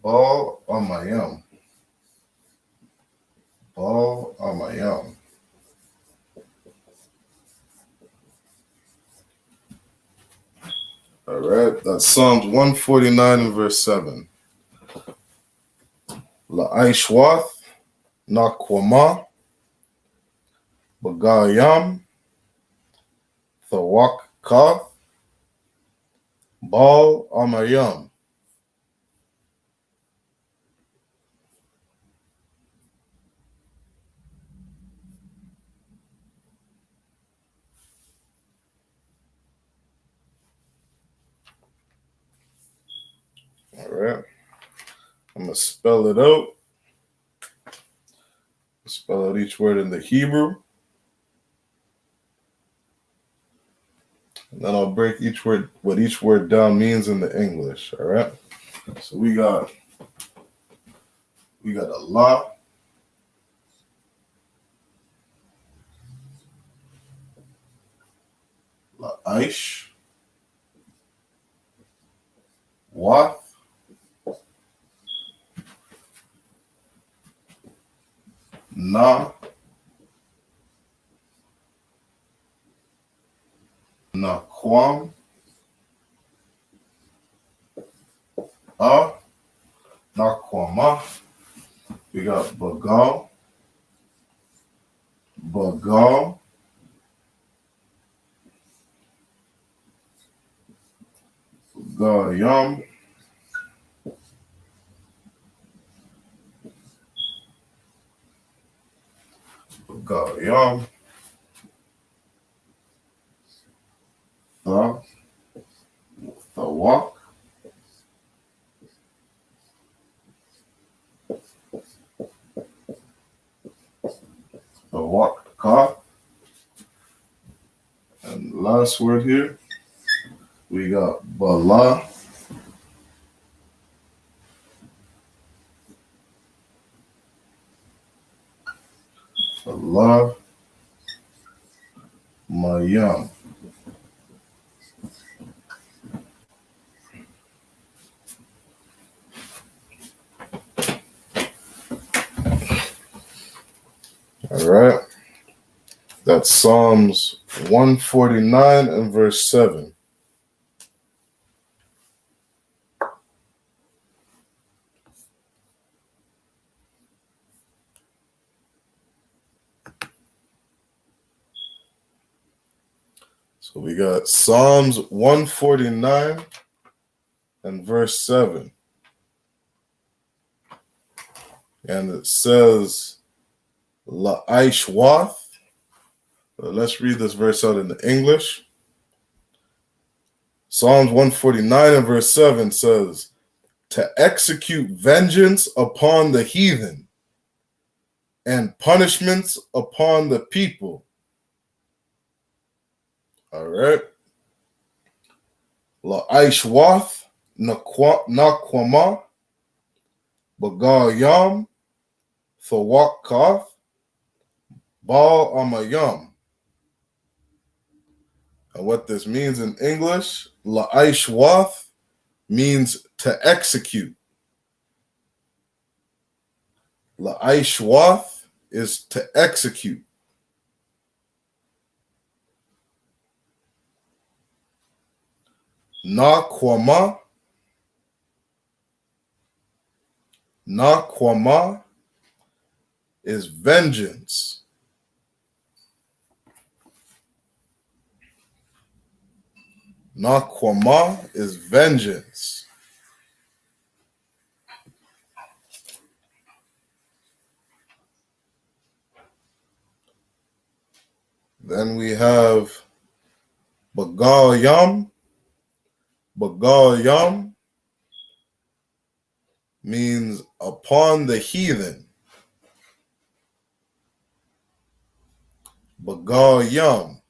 Amayam. Baal Amayam. All right, that's Psalms 149 and verse 7. La'ishwath Nakwama Bagayam Thawak Baal Amayam. All right, I'm going to spell it out. Spell out each word in the Hebrew. And then I'll break each word, what each word down means in the English. All right. So we got Allah, La'aish, Wath, Na, Naquam, Naquama. We got Bagal, Gayam, Gayam, Thawak, Ka. And last word here, we got Bala, Allah, Mayam. All right. That's Psalms 149 and verse 7. So we got Psalms 149 and verse 7. And it says, La'ishwath. Let's read this verse out in the English. Psalms 149 and verse 7 says, to execute vengeance upon the heathen and punishments upon the people. All right. La'ishwath Nakwama Bagayam Thawakath Baal Amayam. And what this means in English, La'ishwath means to execute. La'ishwath is to execute. Nakwama is vengeance. Nakwama is vengeance. Then we have Bagayam. Bagayam means upon the heathen. Bagayam.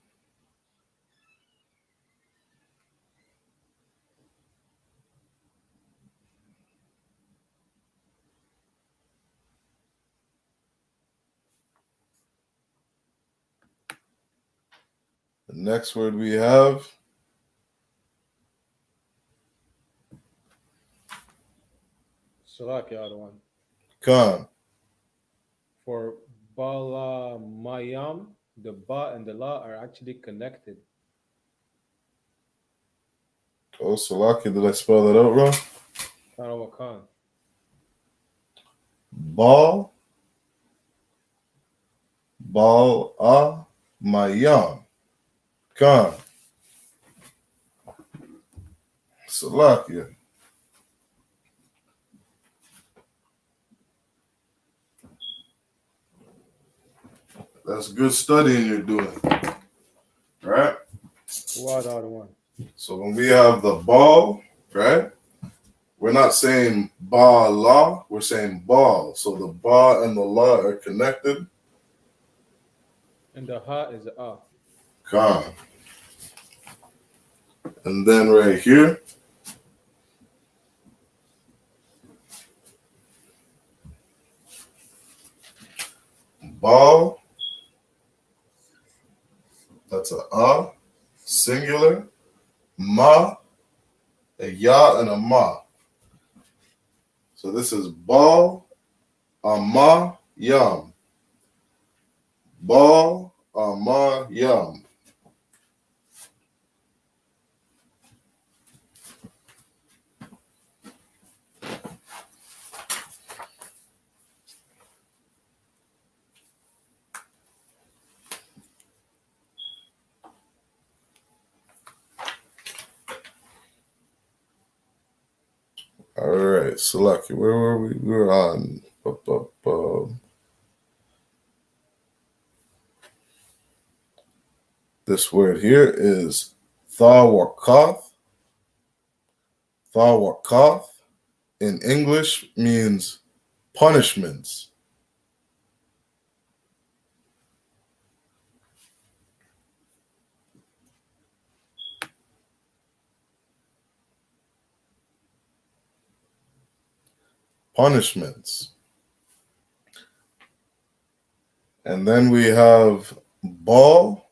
The next word we have Salak, the other one. Khan. For Bala Mayam, the Ba and the La are actually connected. Oh, Salaki, did I spell that out wrong? Khan Khan. Bal Mayam. Khan. Salakia. That's good studying you're doing. Right? What the other one? So when we have the ball, right? We're not saying ba la, we're saying ball. So the ba and the la are connected. And the Ha is A. Khan. And then right here, ball, that's a singular, ma, a ya, and a ma. So this is ball, ma, yam. Ball, ma, yam. All right, Salaki, where were we? We were on. This word here is thawakath. Thawakath in English means punishments. Punishments. And then we have ball.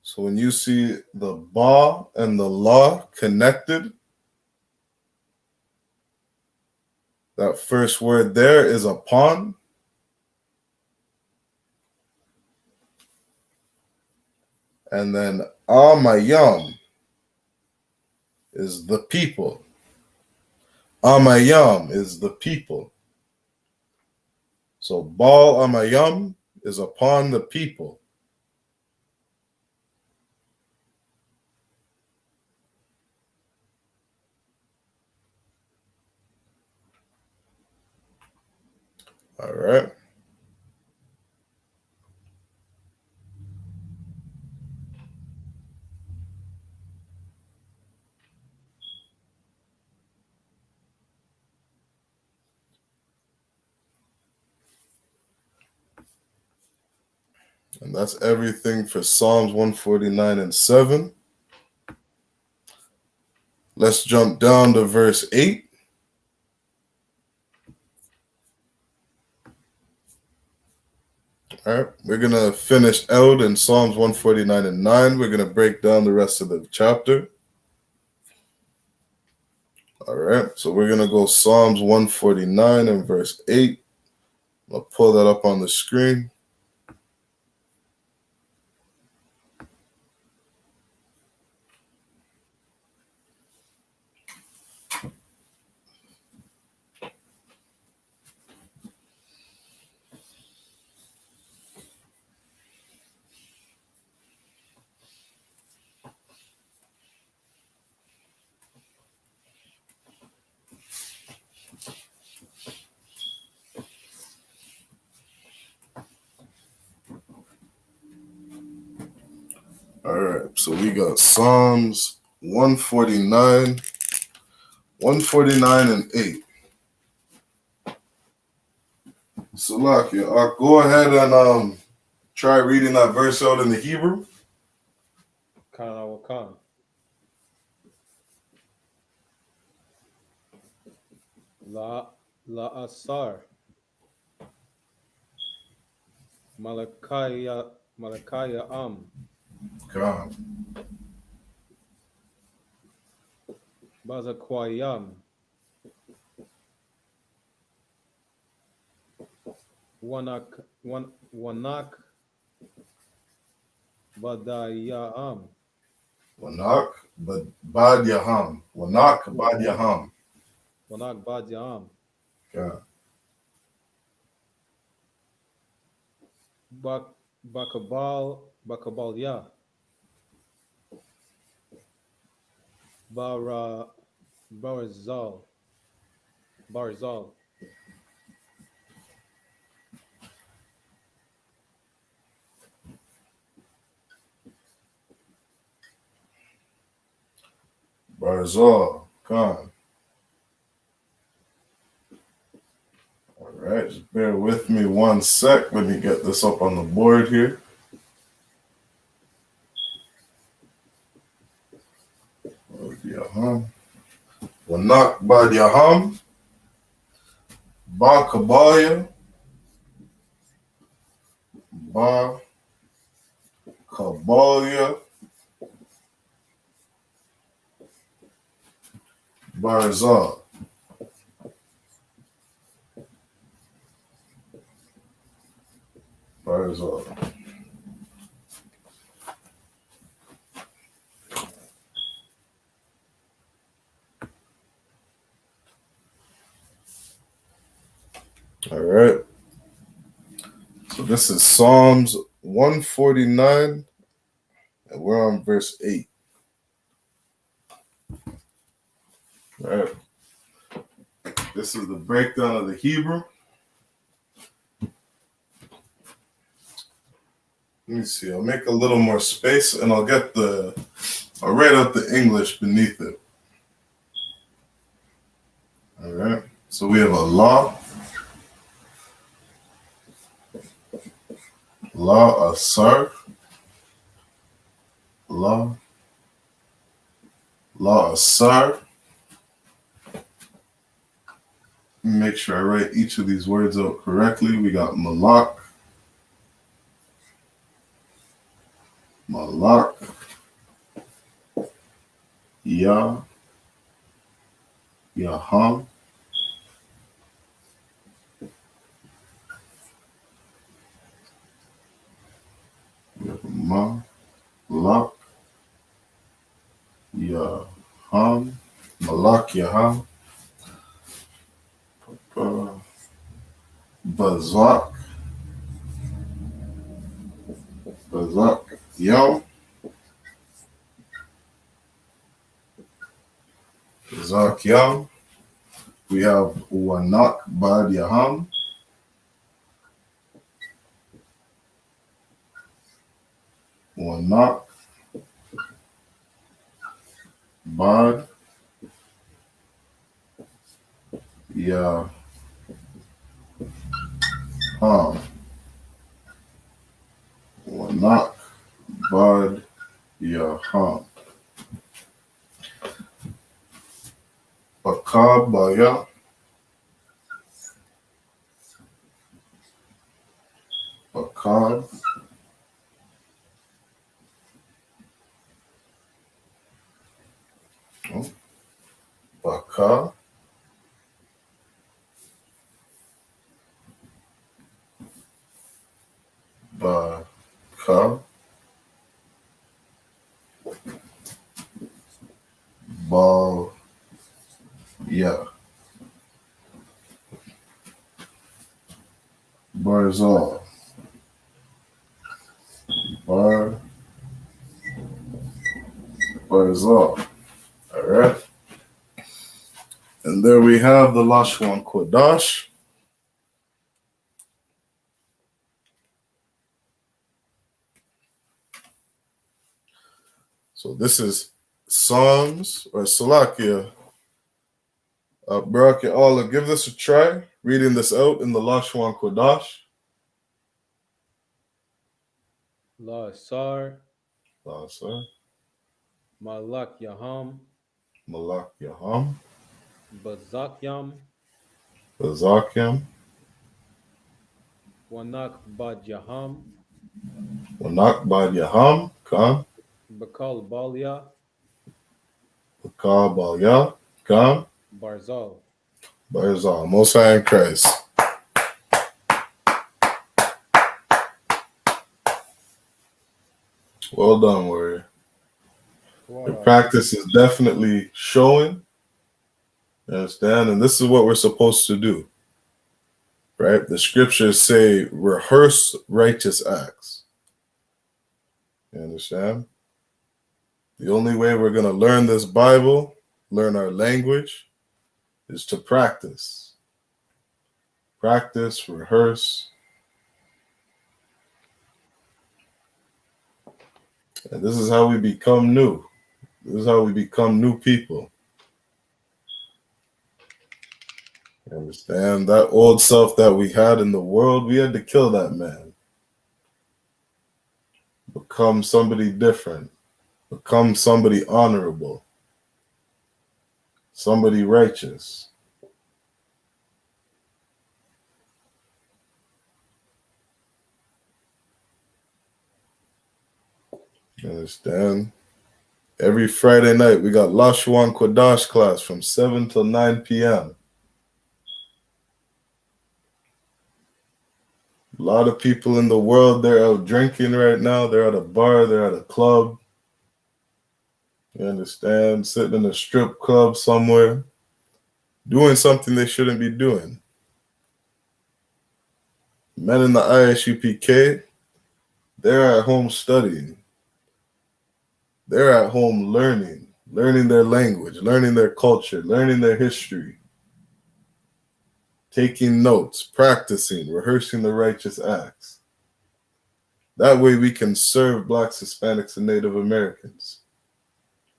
So when you see the ba and the la connected, that first word there is upon. And then amayam is the people. Amayam is the people. So bal amayam is upon the people. All right. And that's everything for Psalms 149 and 7. Let's jump down to verse 8. All right, we're going to finish out in Psalms 149 and 9. We're going to break down the rest of the chapter. All right, so we're going to go Psalms 149 and verse 8. I'll pull that up on the screen. All right, so we got Psalms 149 and 8. So, Lakia, go ahead and try reading that verse out in the Hebrew. Khan Khan. La Asar. Malakaya Malakaya God. Bazakwayam Wanak Badayam Wanak Bad Yaham. Wanak Bad Yaham. Wanak Badyam God. Bakabal Ya Barzal Barzal. God. All right, just bear with me 1 sec. Let me get this up on the board here. Yaham. Wanak Bad Yaham. Ba Kabaya. Ba Kabalia. Barzal. Barzal. All right. So this is Psalms 149, and we're on verse 8. All right. This is the breakdown of the Hebrew. Let me see. I'll make a little more space, and I'll write out the English beneath it. All right. So we have a law, asar, law, asar. Make sure I write each of these words out correctly. We got malak, ya, yaham, we have malak, yaham, yaham, bazak, yam, bazak, yam. We have wanak bad yaham, wanak bad yaham, wanak bad yaham, bakabaya, bakab, baka, baka, bal, yeah, barzal, barzal. All right. And there we have the Lashawan Qadash. So this is Psalms or Salakia. Barak Allah, give this a try, reading this out in the Lashawan Qadash. La Sar Asar, Malak Yaham Malak Yaham, Bazakyam Bazakyam, Wanak Badyaham Wanak Bad Yaham, Khan, Bakal Balya, Bakar Balya, Khan, Barzal. Barzal, Most High in Christ. Well done, warrior. Your Wara. practice is definitely showing. You understand? And this is what we're supposed to do. Right? The scriptures say, rehearse righteous acts. You understand? The only way we're going to learn this Bible, learn our language, is to practice. Practice, rehearse. And this is how we become new. This is how we become new people. You understand? That old self that we had in the world, we had to kill that man. Become somebody different. Become somebody honorable. Somebody righteous. You understand? Every Friday night, we got Lashawan Qadash class from 7 till 9 p.m. A lot of people in the world, they're out drinking right now. They're at a bar, they're at a club. You understand? Sitting in a strip club somewhere, doing something they shouldn't be doing. Men in the I.S.U.P.K, they're at home studying. They're at home learning their language, learning their culture, learning their history, taking notes, practicing, rehearsing the righteous acts. That way we can serve Blacks, Hispanics, and Native Americans.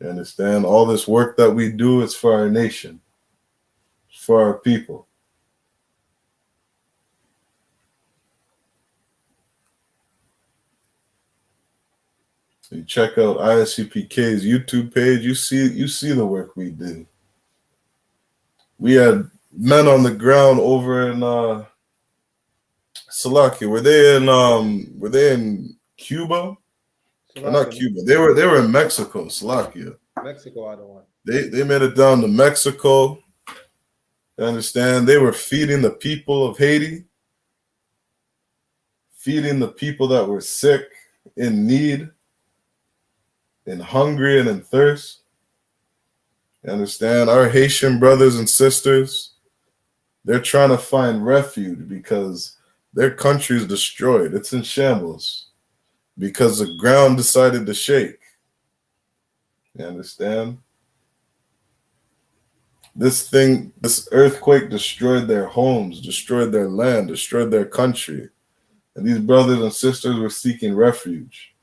You understand? All this work that we do is for our nation, for our people. You check out I.S.U.P.K's YouTube page, you see the work we do. We had men on the ground over in Salakia. Were they in Cuba? Or not Cuba. They were in Mexico, Salakia. Mexico, I don't want. They made it down to Mexico. You understand? They were feeding the people of Haiti, feeding the people that were sick, in need, in hungry, and in thirst. You understand? Our Haitian brothers and sisters, they're trying to find refuge because their country is destroyed. It's in shambles because the ground decided to shake. You understand? This earthquake destroyed their homes, destroyed their land, destroyed their country. And these brothers and sisters were seeking refuge.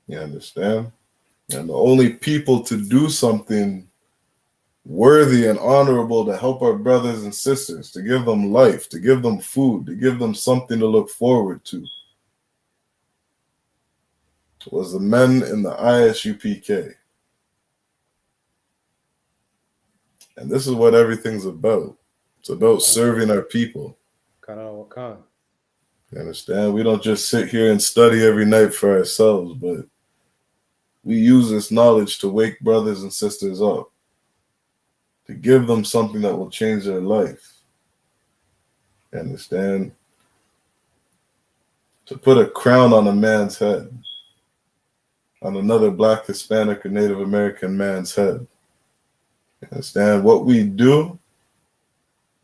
You understand? And the only people to do something worthy and honorable to help our brothers and sisters, to give them life, to give them food, to give them something to look forward to, was the men in the I.S.U.P.K. And this is what everything's about. It's about serving our people. Khan. You understand? We don't just sit here and study every night for ourselves, but we use this knowledge to wake brothers and sisters up, to give them something that will change their life. You understand? To put a crown on a man's head, on another Black, Hispanic, or Native American man's head. You understand? What we do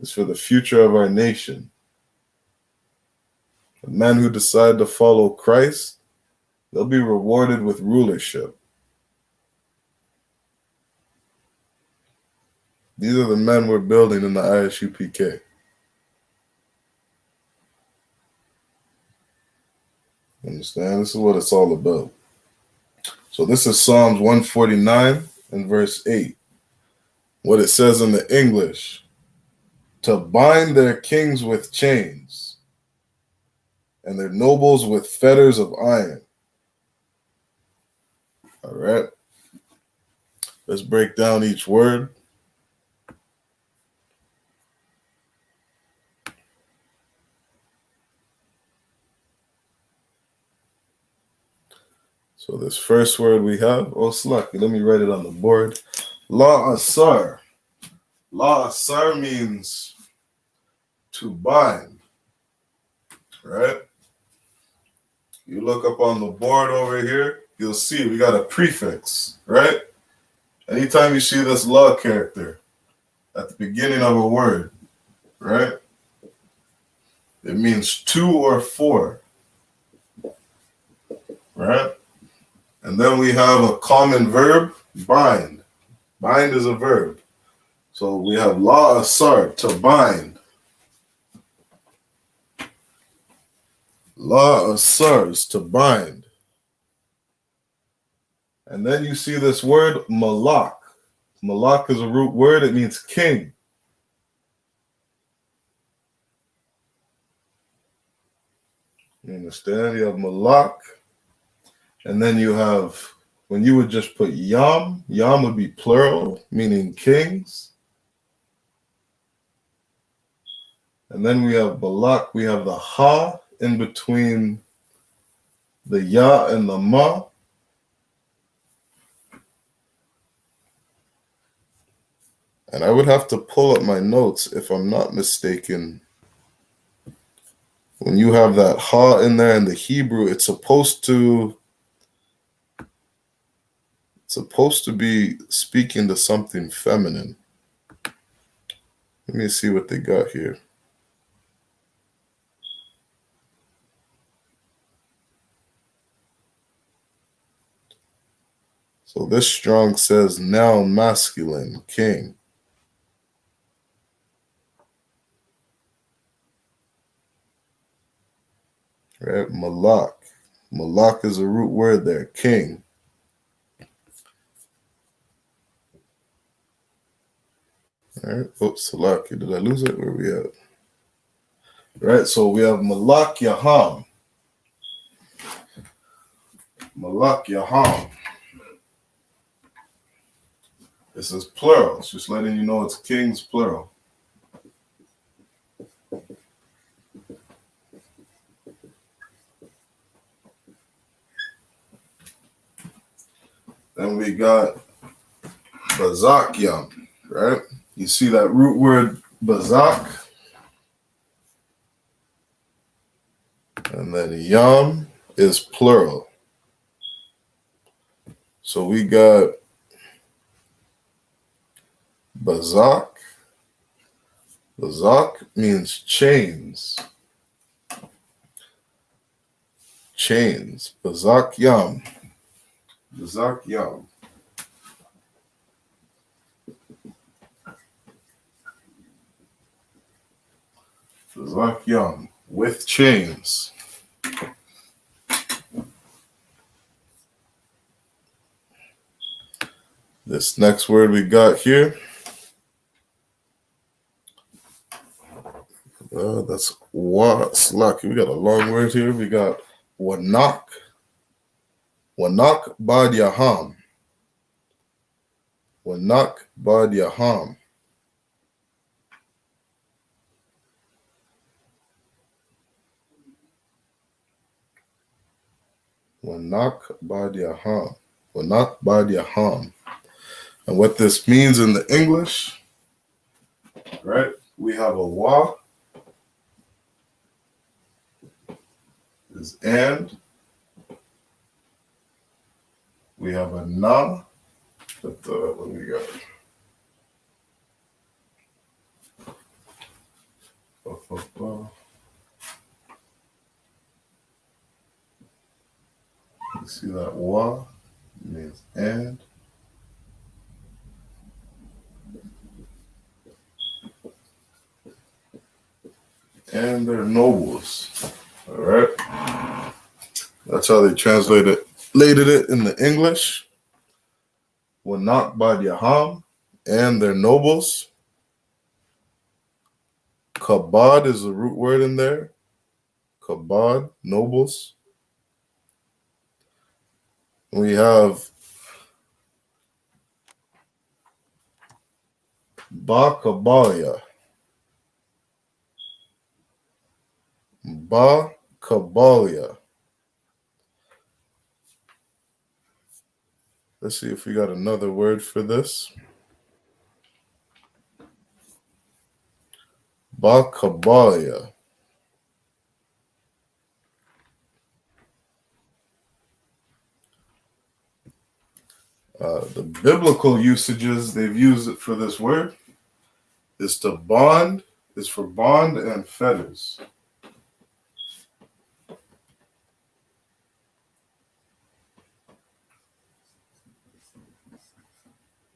is for the future of our nation. The men who decide to follow Christ, they'll be rewarded with rulership. These are the men we're building in the I.S.U.P.K. Understand? This is what it's all about. So this is Psalms 149 and verse 8. What it says in the English: to bind their kings with chains and their nobles with fetters of iron. All right. Let's break down each word. So this first word we have, oh Slacky, let me write it on the board. La asar. La asar means to bind, right? You look up on the board over here, you'll see we got a prefix, right? Anytime you see this la character at the beginning of a word, right? It means two or four, right? And then we have a common verb, bind. Bind is a verb. So we have la asar, to bind. La asar is to bind. And then you see this word malak. Malak is a root word. It means king. You understand? You have malak. And then you have, when you would just put yam, yam would be plural, meaning kings. And then we have balak. We have the ha in between the ya and the ma. And I would have to pull up my notes if I'm not mistaken. When you have that ha in there in the Hebrew, it's supposed to be speaking to something feminine. Let me see what they got here. So this Strong says noun masculine, king. Right? Malak. Malak is a root word there, king. All right. Oops, Salaki. Did I lose it? Where we at? Right. So we have Malak Yaham. Malak Yaham. This is plural. It's just letting you know it's kings plural. Then we got Bazak Yam, right? You see that root word Bazak? And then Yam is plural. So we got Bazak. Bazak means chains. Chains. Bazak Yam. Bazak Yam. Bazak Yam. With chains. This next word we got here. That's Slacky. We got a long word here. We got Wanak. Wanak Bad Yaham. Wanak Bad Yaham. Wanak Bad Yaham. Wanak Bad Yaham. And what this means in the English, right? We have a wa is and. We have a na. What we got? You see that wa means and. And they're nobles. All right. That's how they translated it in the English. Wanak Bad Yaham, and they're nobles. Kabad is a root word in there. Kabad, nobles. We have Ba Kabalia. Ba Kabalia. Let's see if we got another word for this. Bakabalia. The biblical usages they've used it for this word is to bond, is for bond and fetters.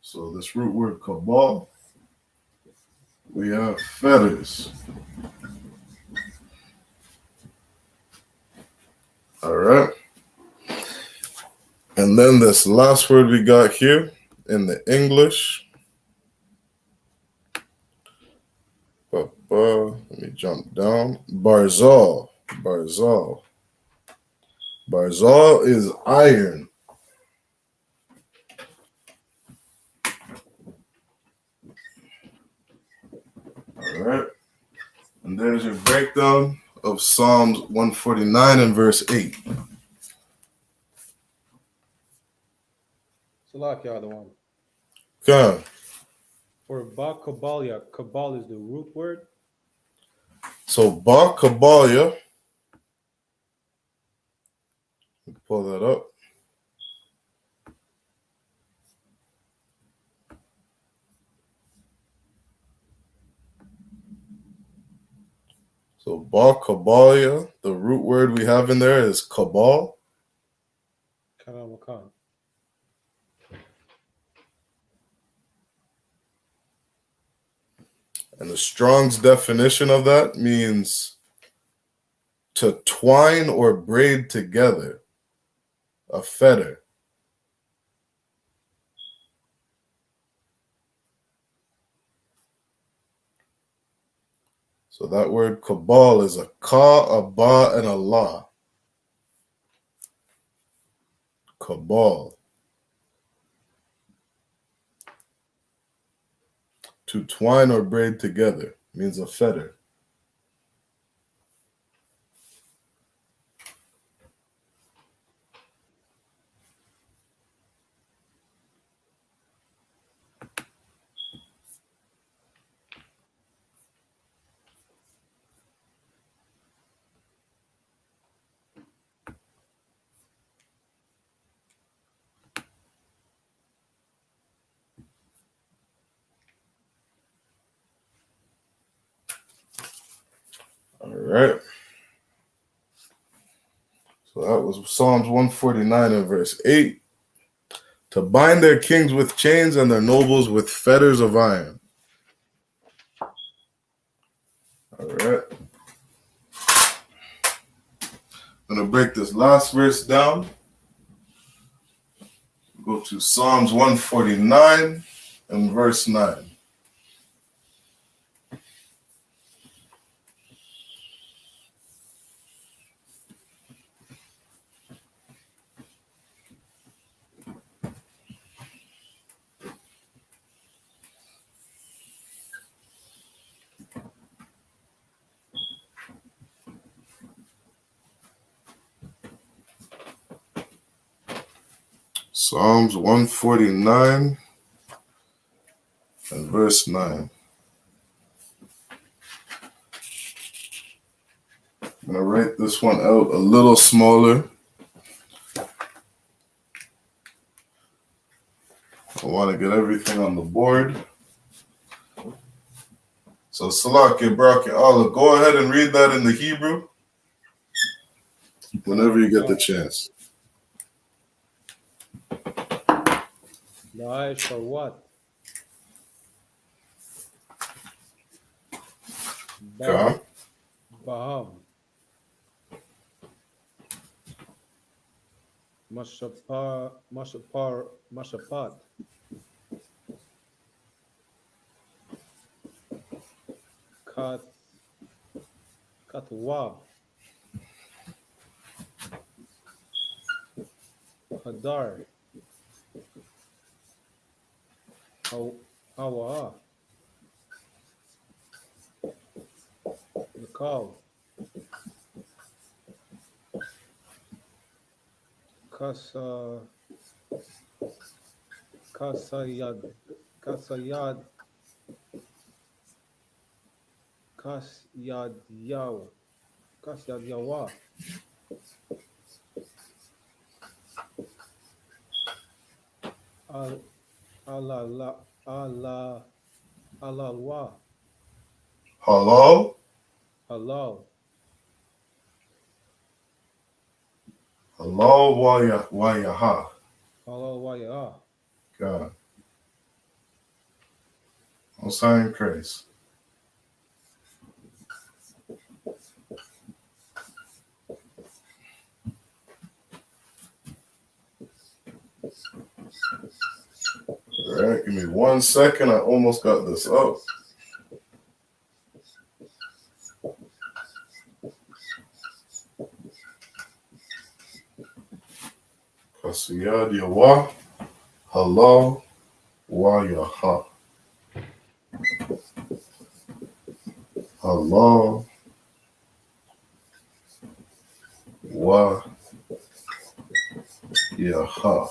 So this root word kabal, we have fetters. All right. And then this last word we got here in the English. Let me jump down. Barzal. Barzal. Barzal is iron. All right. And there's your breakdown of Psalms 149 and verse 8. Salakia, the one. Okay. For Bakabalia, Kabal is the root word. So Bakabalia, pull that up. So Bakabalia, the root word we have in there is kabal. Kanamakan. And the Strong's definition of that means to twine or braid together, a fetter. So that word kabal is a ka, a ba, and a la. Kabal. To twine or braid together means a fetter. All right. So that was Psalms 149 and verse 8. To bind their kings with chains and their nobles with fetters of iron. All right. I'm going to break this last verse down. Go to Psalms 149 and verse 9. Psalms 149 and verse 9. I'm going to write this one out a little smaller. I want to get everything on the board. So Salakia, Barak, Allah, go ahead and read that in the Hebrew whenever you get the chance. The I is for what? Okay. Baham. Mashapat. Katwa. Hadar. Hawa. Nakal. Kasa. Kasayad, Kasayad, Kasyad Yaw, Kasyad Yawa, Al Alala, Allah, Alalwa, Halal, Halal, halal wa yaha. Halal Waya, God, I'm saying Christ. All right, give me 1 second. I almost got this up. Kasiyad yawa, halal wa yaha. Halal wa yaha.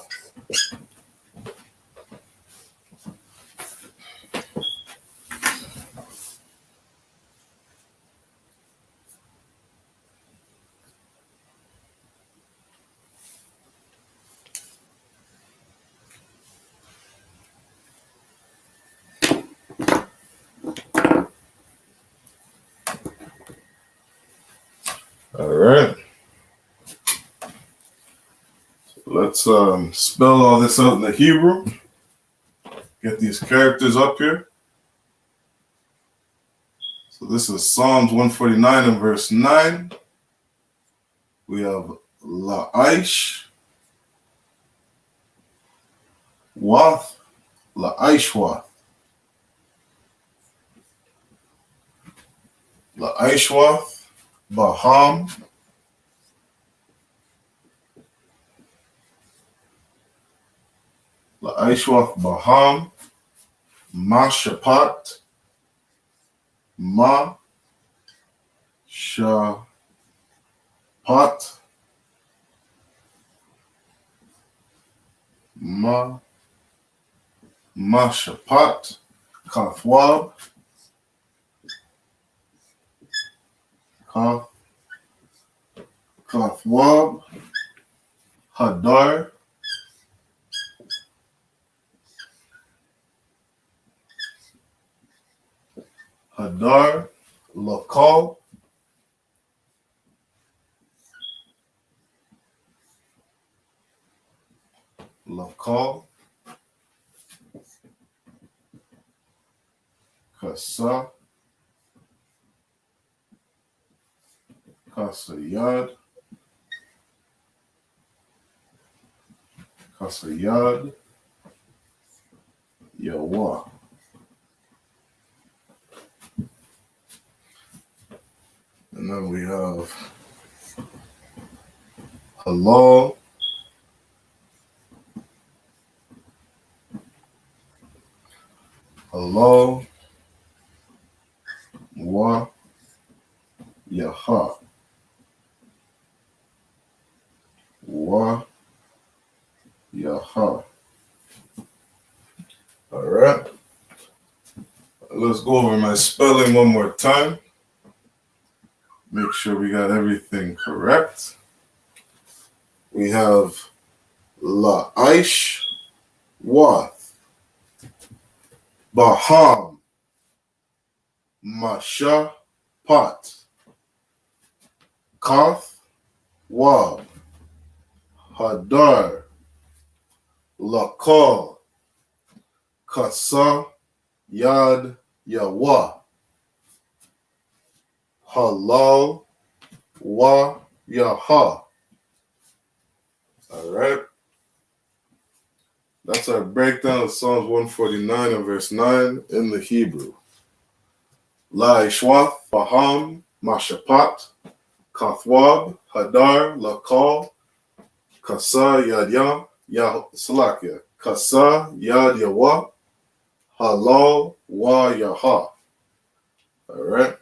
All right. Let's spell all this out in the Hebrew. Get these characters up here. So this is Psalms 149 and verse 9. We have La'aish, Wath, La'aishwath. La'aishwath, Baham, La'aishwath, Baham, Mashapat, Ma, Shapat, Ma, Mashapat, Kathwab, Kathwab, Hadar, Hadar, Lakal, Lakal, Kasa, Kasayad, Kasayad, Yawa. And then we have Halal, Halal, Wa, Yaha, Wa, Yaha. All right. Let's go over my spelling one more time. Make sure we got everything correct. We have La'aish, Wath, Baham, Masha, Pat, Kath, Wab, Hadar, Lakal, Kasa, Yad, Yawa, Halal, Wa, Yaha. All right. That's our breakdown of Psalms 149 and verse 9 in the Hebrew. La'ishwath, Baham, Mashapat, Kathwab, Hadar, Lakal, Kasa, Yad, Salakia, Kasa, Yad, Yawa, Halal, Wa, Yaha. All right.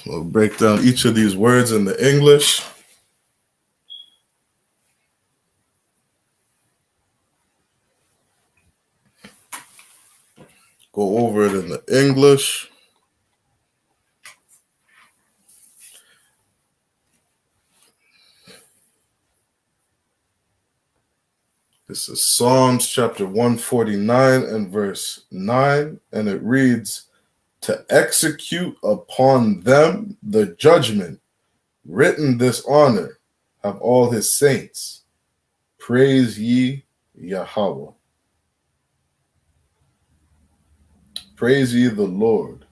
We'll break down each of these words in the English. Go over it in the English. This is Psalms chapter 149 and verse 9, and it reads, "To execute upon them the judgment, written this honor, have all his saints. Praise ye Yahweh." Praise ye the Lord.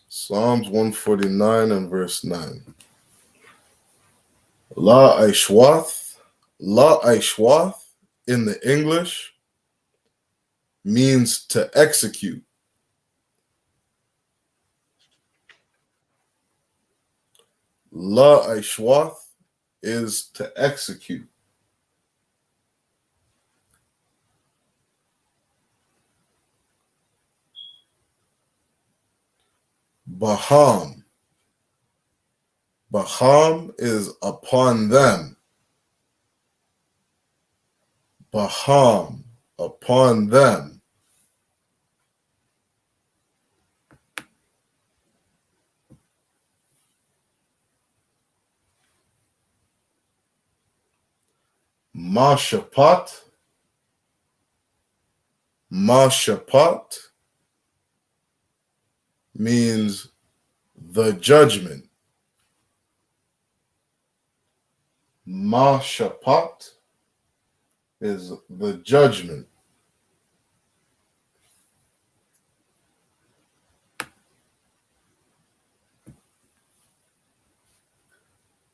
Psalms 149 and verse 9. La-I.S.U.P.K, La-I.S.U.P.K in the English means to execute. La-I.S.U.P.K is to execute. Baham. Baham is upon them. Baham, upon them. Mashapat. Mashapat means the judgment. Mashapat is the judgment.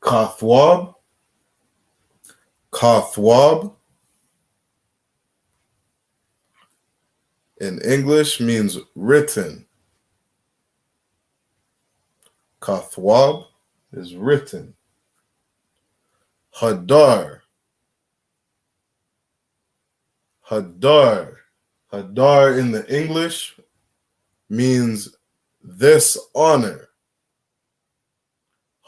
Kathwab. Kathwab in English means written. Kathwab is written. Hadar. Hadar. Hadar in the English means this honor.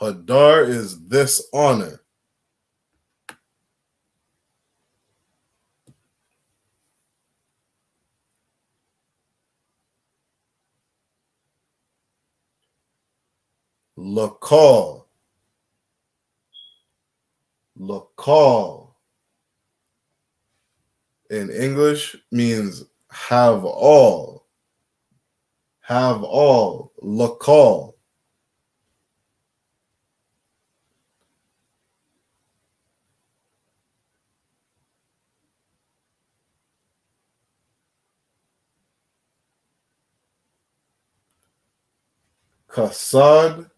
Hadar is this honor. Lakal. Lakal in English means have all. Have all. Lakal. Kasad.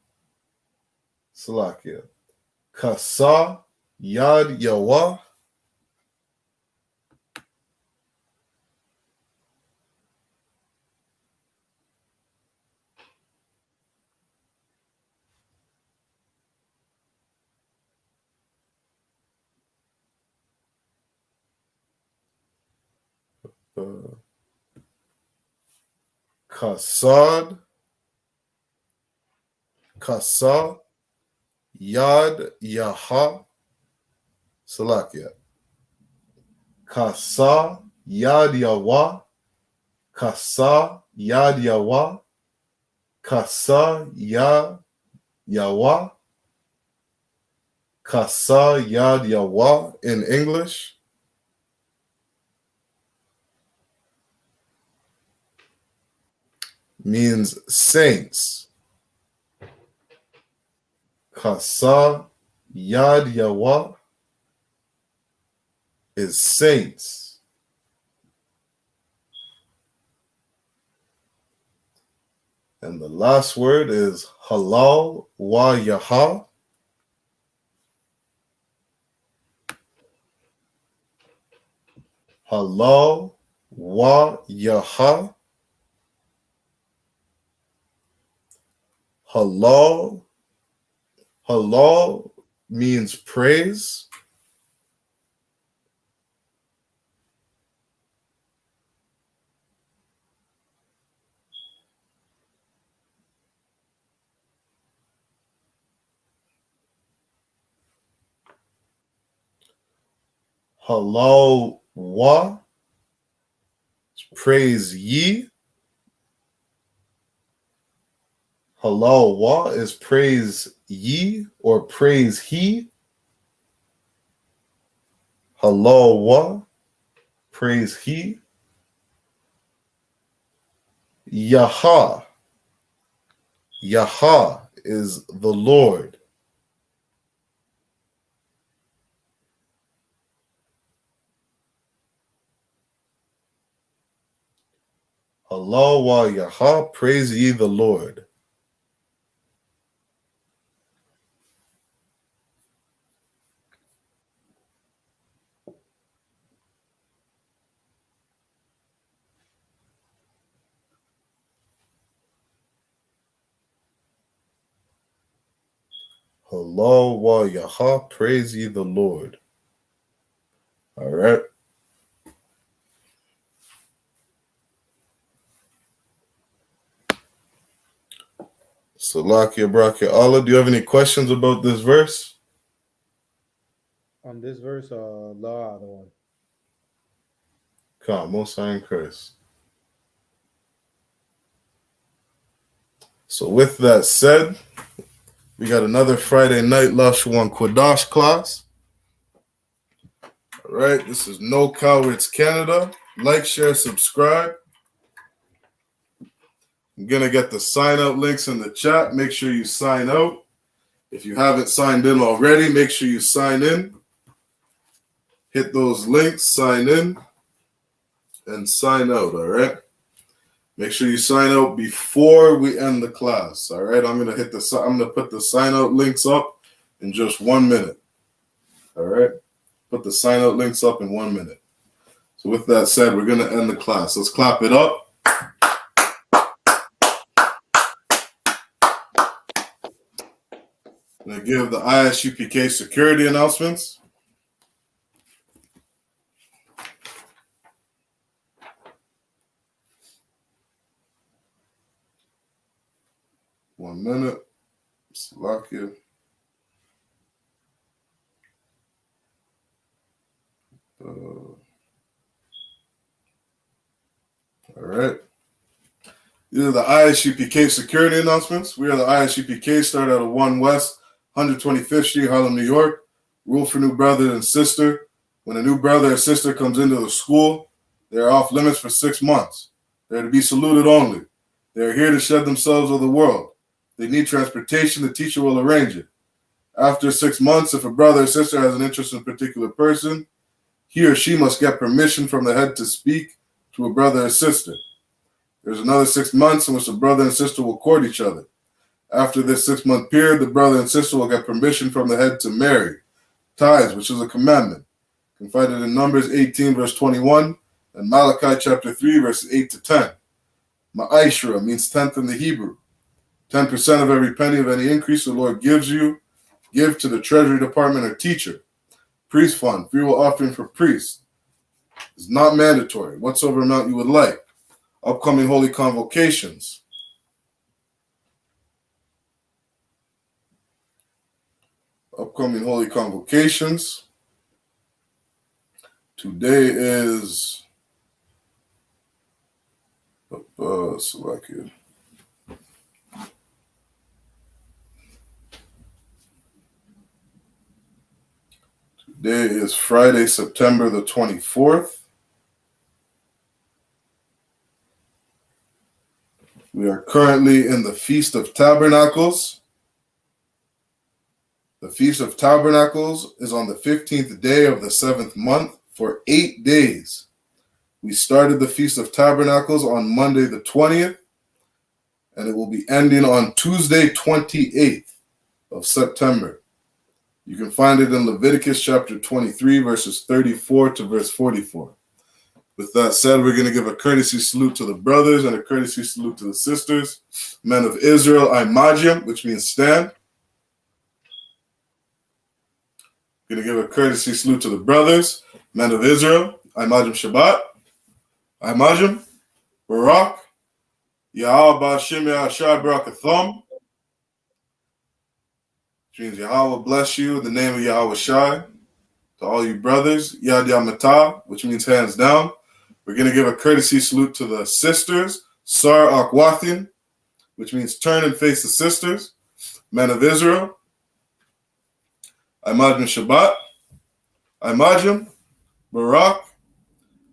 Salakia. Kasa Yad Yawah. Kasad. Kasa Yad Yaha. Salakia. Kasa Yad Yawah. Kasa Yad Yawah. Kasa Yad Yawah. Kasa Yad Yawah in English means saints. Kasa Yad Yawah is saints. And the last word is halal wa yaha. Halal wa yaha. Halal. Halal means praise. Halal wa, praise ye. Halal wa is praise ye or praise he. Halal wa, praise he. Yaha. Yaha is the Lord. Halal wa yaha, praise ye the Lord. Halal wa yaha, praise ye the Lord. All right. Salakia Brakia Allah, do you have any questions about this verse? On this verse, the other one. Come, Most High in Christ. So with that said, we got another Friday night Lashawan Qadash class. All right, this is No Cowards Canada. Like, share, subscribe. I'm going to get the sign out links in the chat. Make sure you sign out. If you haven't signed in already, make sure you sign in. Hit those links, sign in, and sign out, all right? Make sure you sign out before we end the class, all right? I'm going to put the sign out links up in just 1 minute, all right? Put the sign out links up in 1 minute. So with that said, we're going to end the class. Let's clap it up. I'm going to give the I.S.U.P.K security announcements. One minute. Slovakia. All right. These are the I.S.U.P.K security announcements. We are the I.S.U.P.K, started out of 1 West, 125th Street, Harlem, New York. Rule for new brother and sister. When a new brother or sister comes into the school, they are off limits for 6 months. They are to be saluted only. They are here to shed themselves of the world. They need transportation. The teacher will arrange it. After 6 months, if a brother or sister has an interest in a particular person, he or she must get permission from the head to speak to a brother or sister. There's another 6 months in which the brother and sister will court each other. After this 6-month period, the brother and sister will get permission from the head to marry. Tithes, which is a commandment. You can find it in Numbers 18, verse 21, and Malachi chapter 3, verses 8 to 10. Ma'ashra means tenth in the Hebrew. 10% of every penny of any increase the Lord gives you, give to the treasury department or teacher. Priest fund, free will offering for priests. It's not mandatory, whatsoever amount you would like. Upcoming holy convocations. Upcoming holy convocations. Today is select here. Today is Friday, September the 24th. We are currently in the Feast of Tabernacles. The Feast of Tabernacles is on the 15th day of the 7th month for 8 days. We started the Feast of Tabernacles on Monday the 20th, and it will be ending on Tuesday, 28th of September. You can find it in Leviticus chapter 23, verses 34 to verse 44. With that said, we're going to give a courtesy salute to the brothers and a courtesy salute to the sisters. Men of Israel, I.M.A.J.M, which means stand. Going to give a courtesy salute to the brothers. Men of Israel, I.M.A.J.M Shabbat. I.M.A.J.M, Barak. Yahweh Ba'Shem Yahshai Barakatham. Which means Yahweh bless you in the name of Yahweh Shai. To all you brothers, Yad Yamatah, which means hands down. We're going to give a courtesy salute to the sisters, Sar Akwathin, which means turn and face the sisters. Men of Israel, I.M.A.J.M Shabbat. I.M.A.J.M, Barak.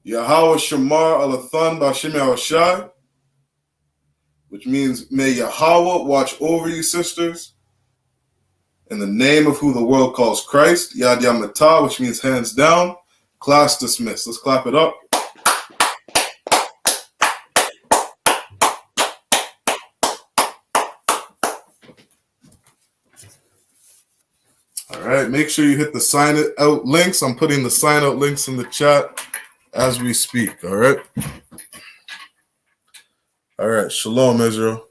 Yahweh Shamar Alathan Ba'Shem Yahushai, which means may Yahweh watch over you, sisters. In the name of who the world calls Christ, Yad Yamatah, which means hands down. Class dismissed. Let's clap it up. All right, make sure you hit the sign it out links. I'm putting the sign out links in the chat as we speak. All right. All right. Shalom, Israel.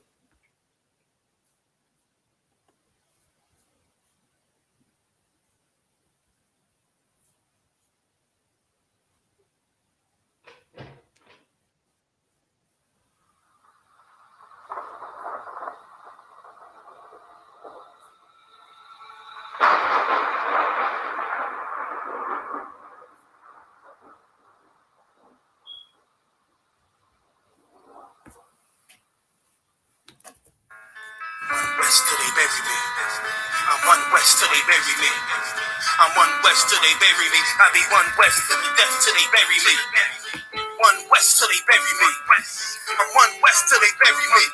West till they bury me. I'm one west till they bury me. I'm one west till they bury me. I be one west till the death till they bury me. One west till they bury me. I'm one west till they bury me.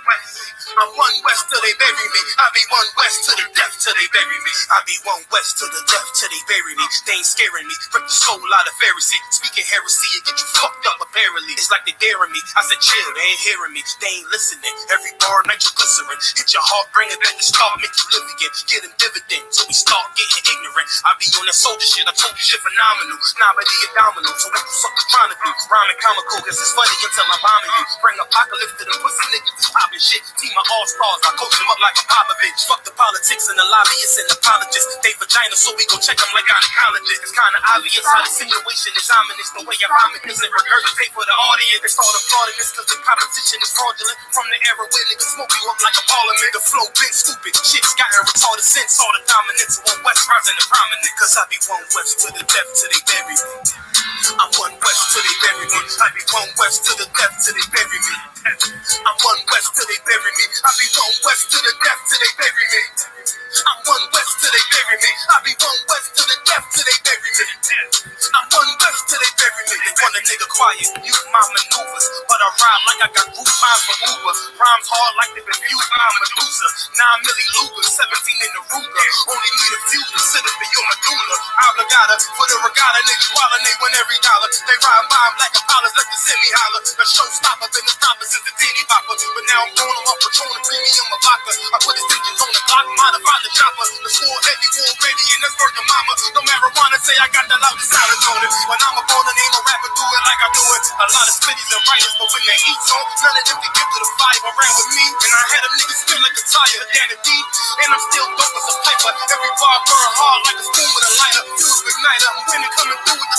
I'm one west till they bury me. I be one west till the death till they bury me. I be one west till the death till they bury me. They ain't scaring me. Rip the soul out of Pharisee. Speaking heresy and get you fucked up apparently. It's like they daring me. I said chill, they ain't hearing me. They ain't listening. Every bar nitroglycerin. Hit your heart, bring it back to start, make you live again. Get them dividends so we start getting ignorant. I be on that soldier shit. I told you shit phenomenal. Nobody a domino. So what you suckers trying to do? Rhyming comical cause it's funny until I'm bombing you. Bring apocalypse to the pussy niggas popping shit. Team of all-stars, I coach them up like a Popovich. Fuck the politics and the lobbyists and apologists. They vagina, so we go check them like gynecologists. It's kinda obvious how the situation is ominous. The way I vomit isn't regurgitate for the audience. They start applauding this cause the competition is fraudulent. From the era where niggas smoke you up like a parliament. The flow been stupid. Shit's gotten retarded since all the dominance. One West rising and prominent. Cause I be one West to the death till they bury me. I'm one West till they bury me. I be one West to the death till they bury me. I'm one West till they bury me. I be one West to the death till they bury me. I'm one West till they bury me. I be one West to the death till they bury me. I'm one West till they bury me. They want a nigga quiet, mute my maneuvers, but I ride like I got group minds for Uber. Rhymes hard like they've been viewed by Medusa. 9 milli Luger, 17 in the Ruger. Only need a few to sit up in your medulla. Obligata for the regatta, niggas wildin', they win every dollar. They ride by black Apollos like the semi holler. The showstopper been the stopper since the titty bopper. But now I'm going on Patron and premium a vodka. I put his engines on the block, modify the chopper. The score heavy, war ready, and that's working mama. No marijuana, say I got the loudest silence on it. When I'm up on the name of rapper, do it like I do it. A lot of spitties and writers, but when they eat on, none of them can get to the fire around with me. And I had them niggas spin like a tire, down the deep. And I'm still dope as a piper. Every bar burn hard like a spoon with a lighter. Fuse igniter, I'm winning coming through with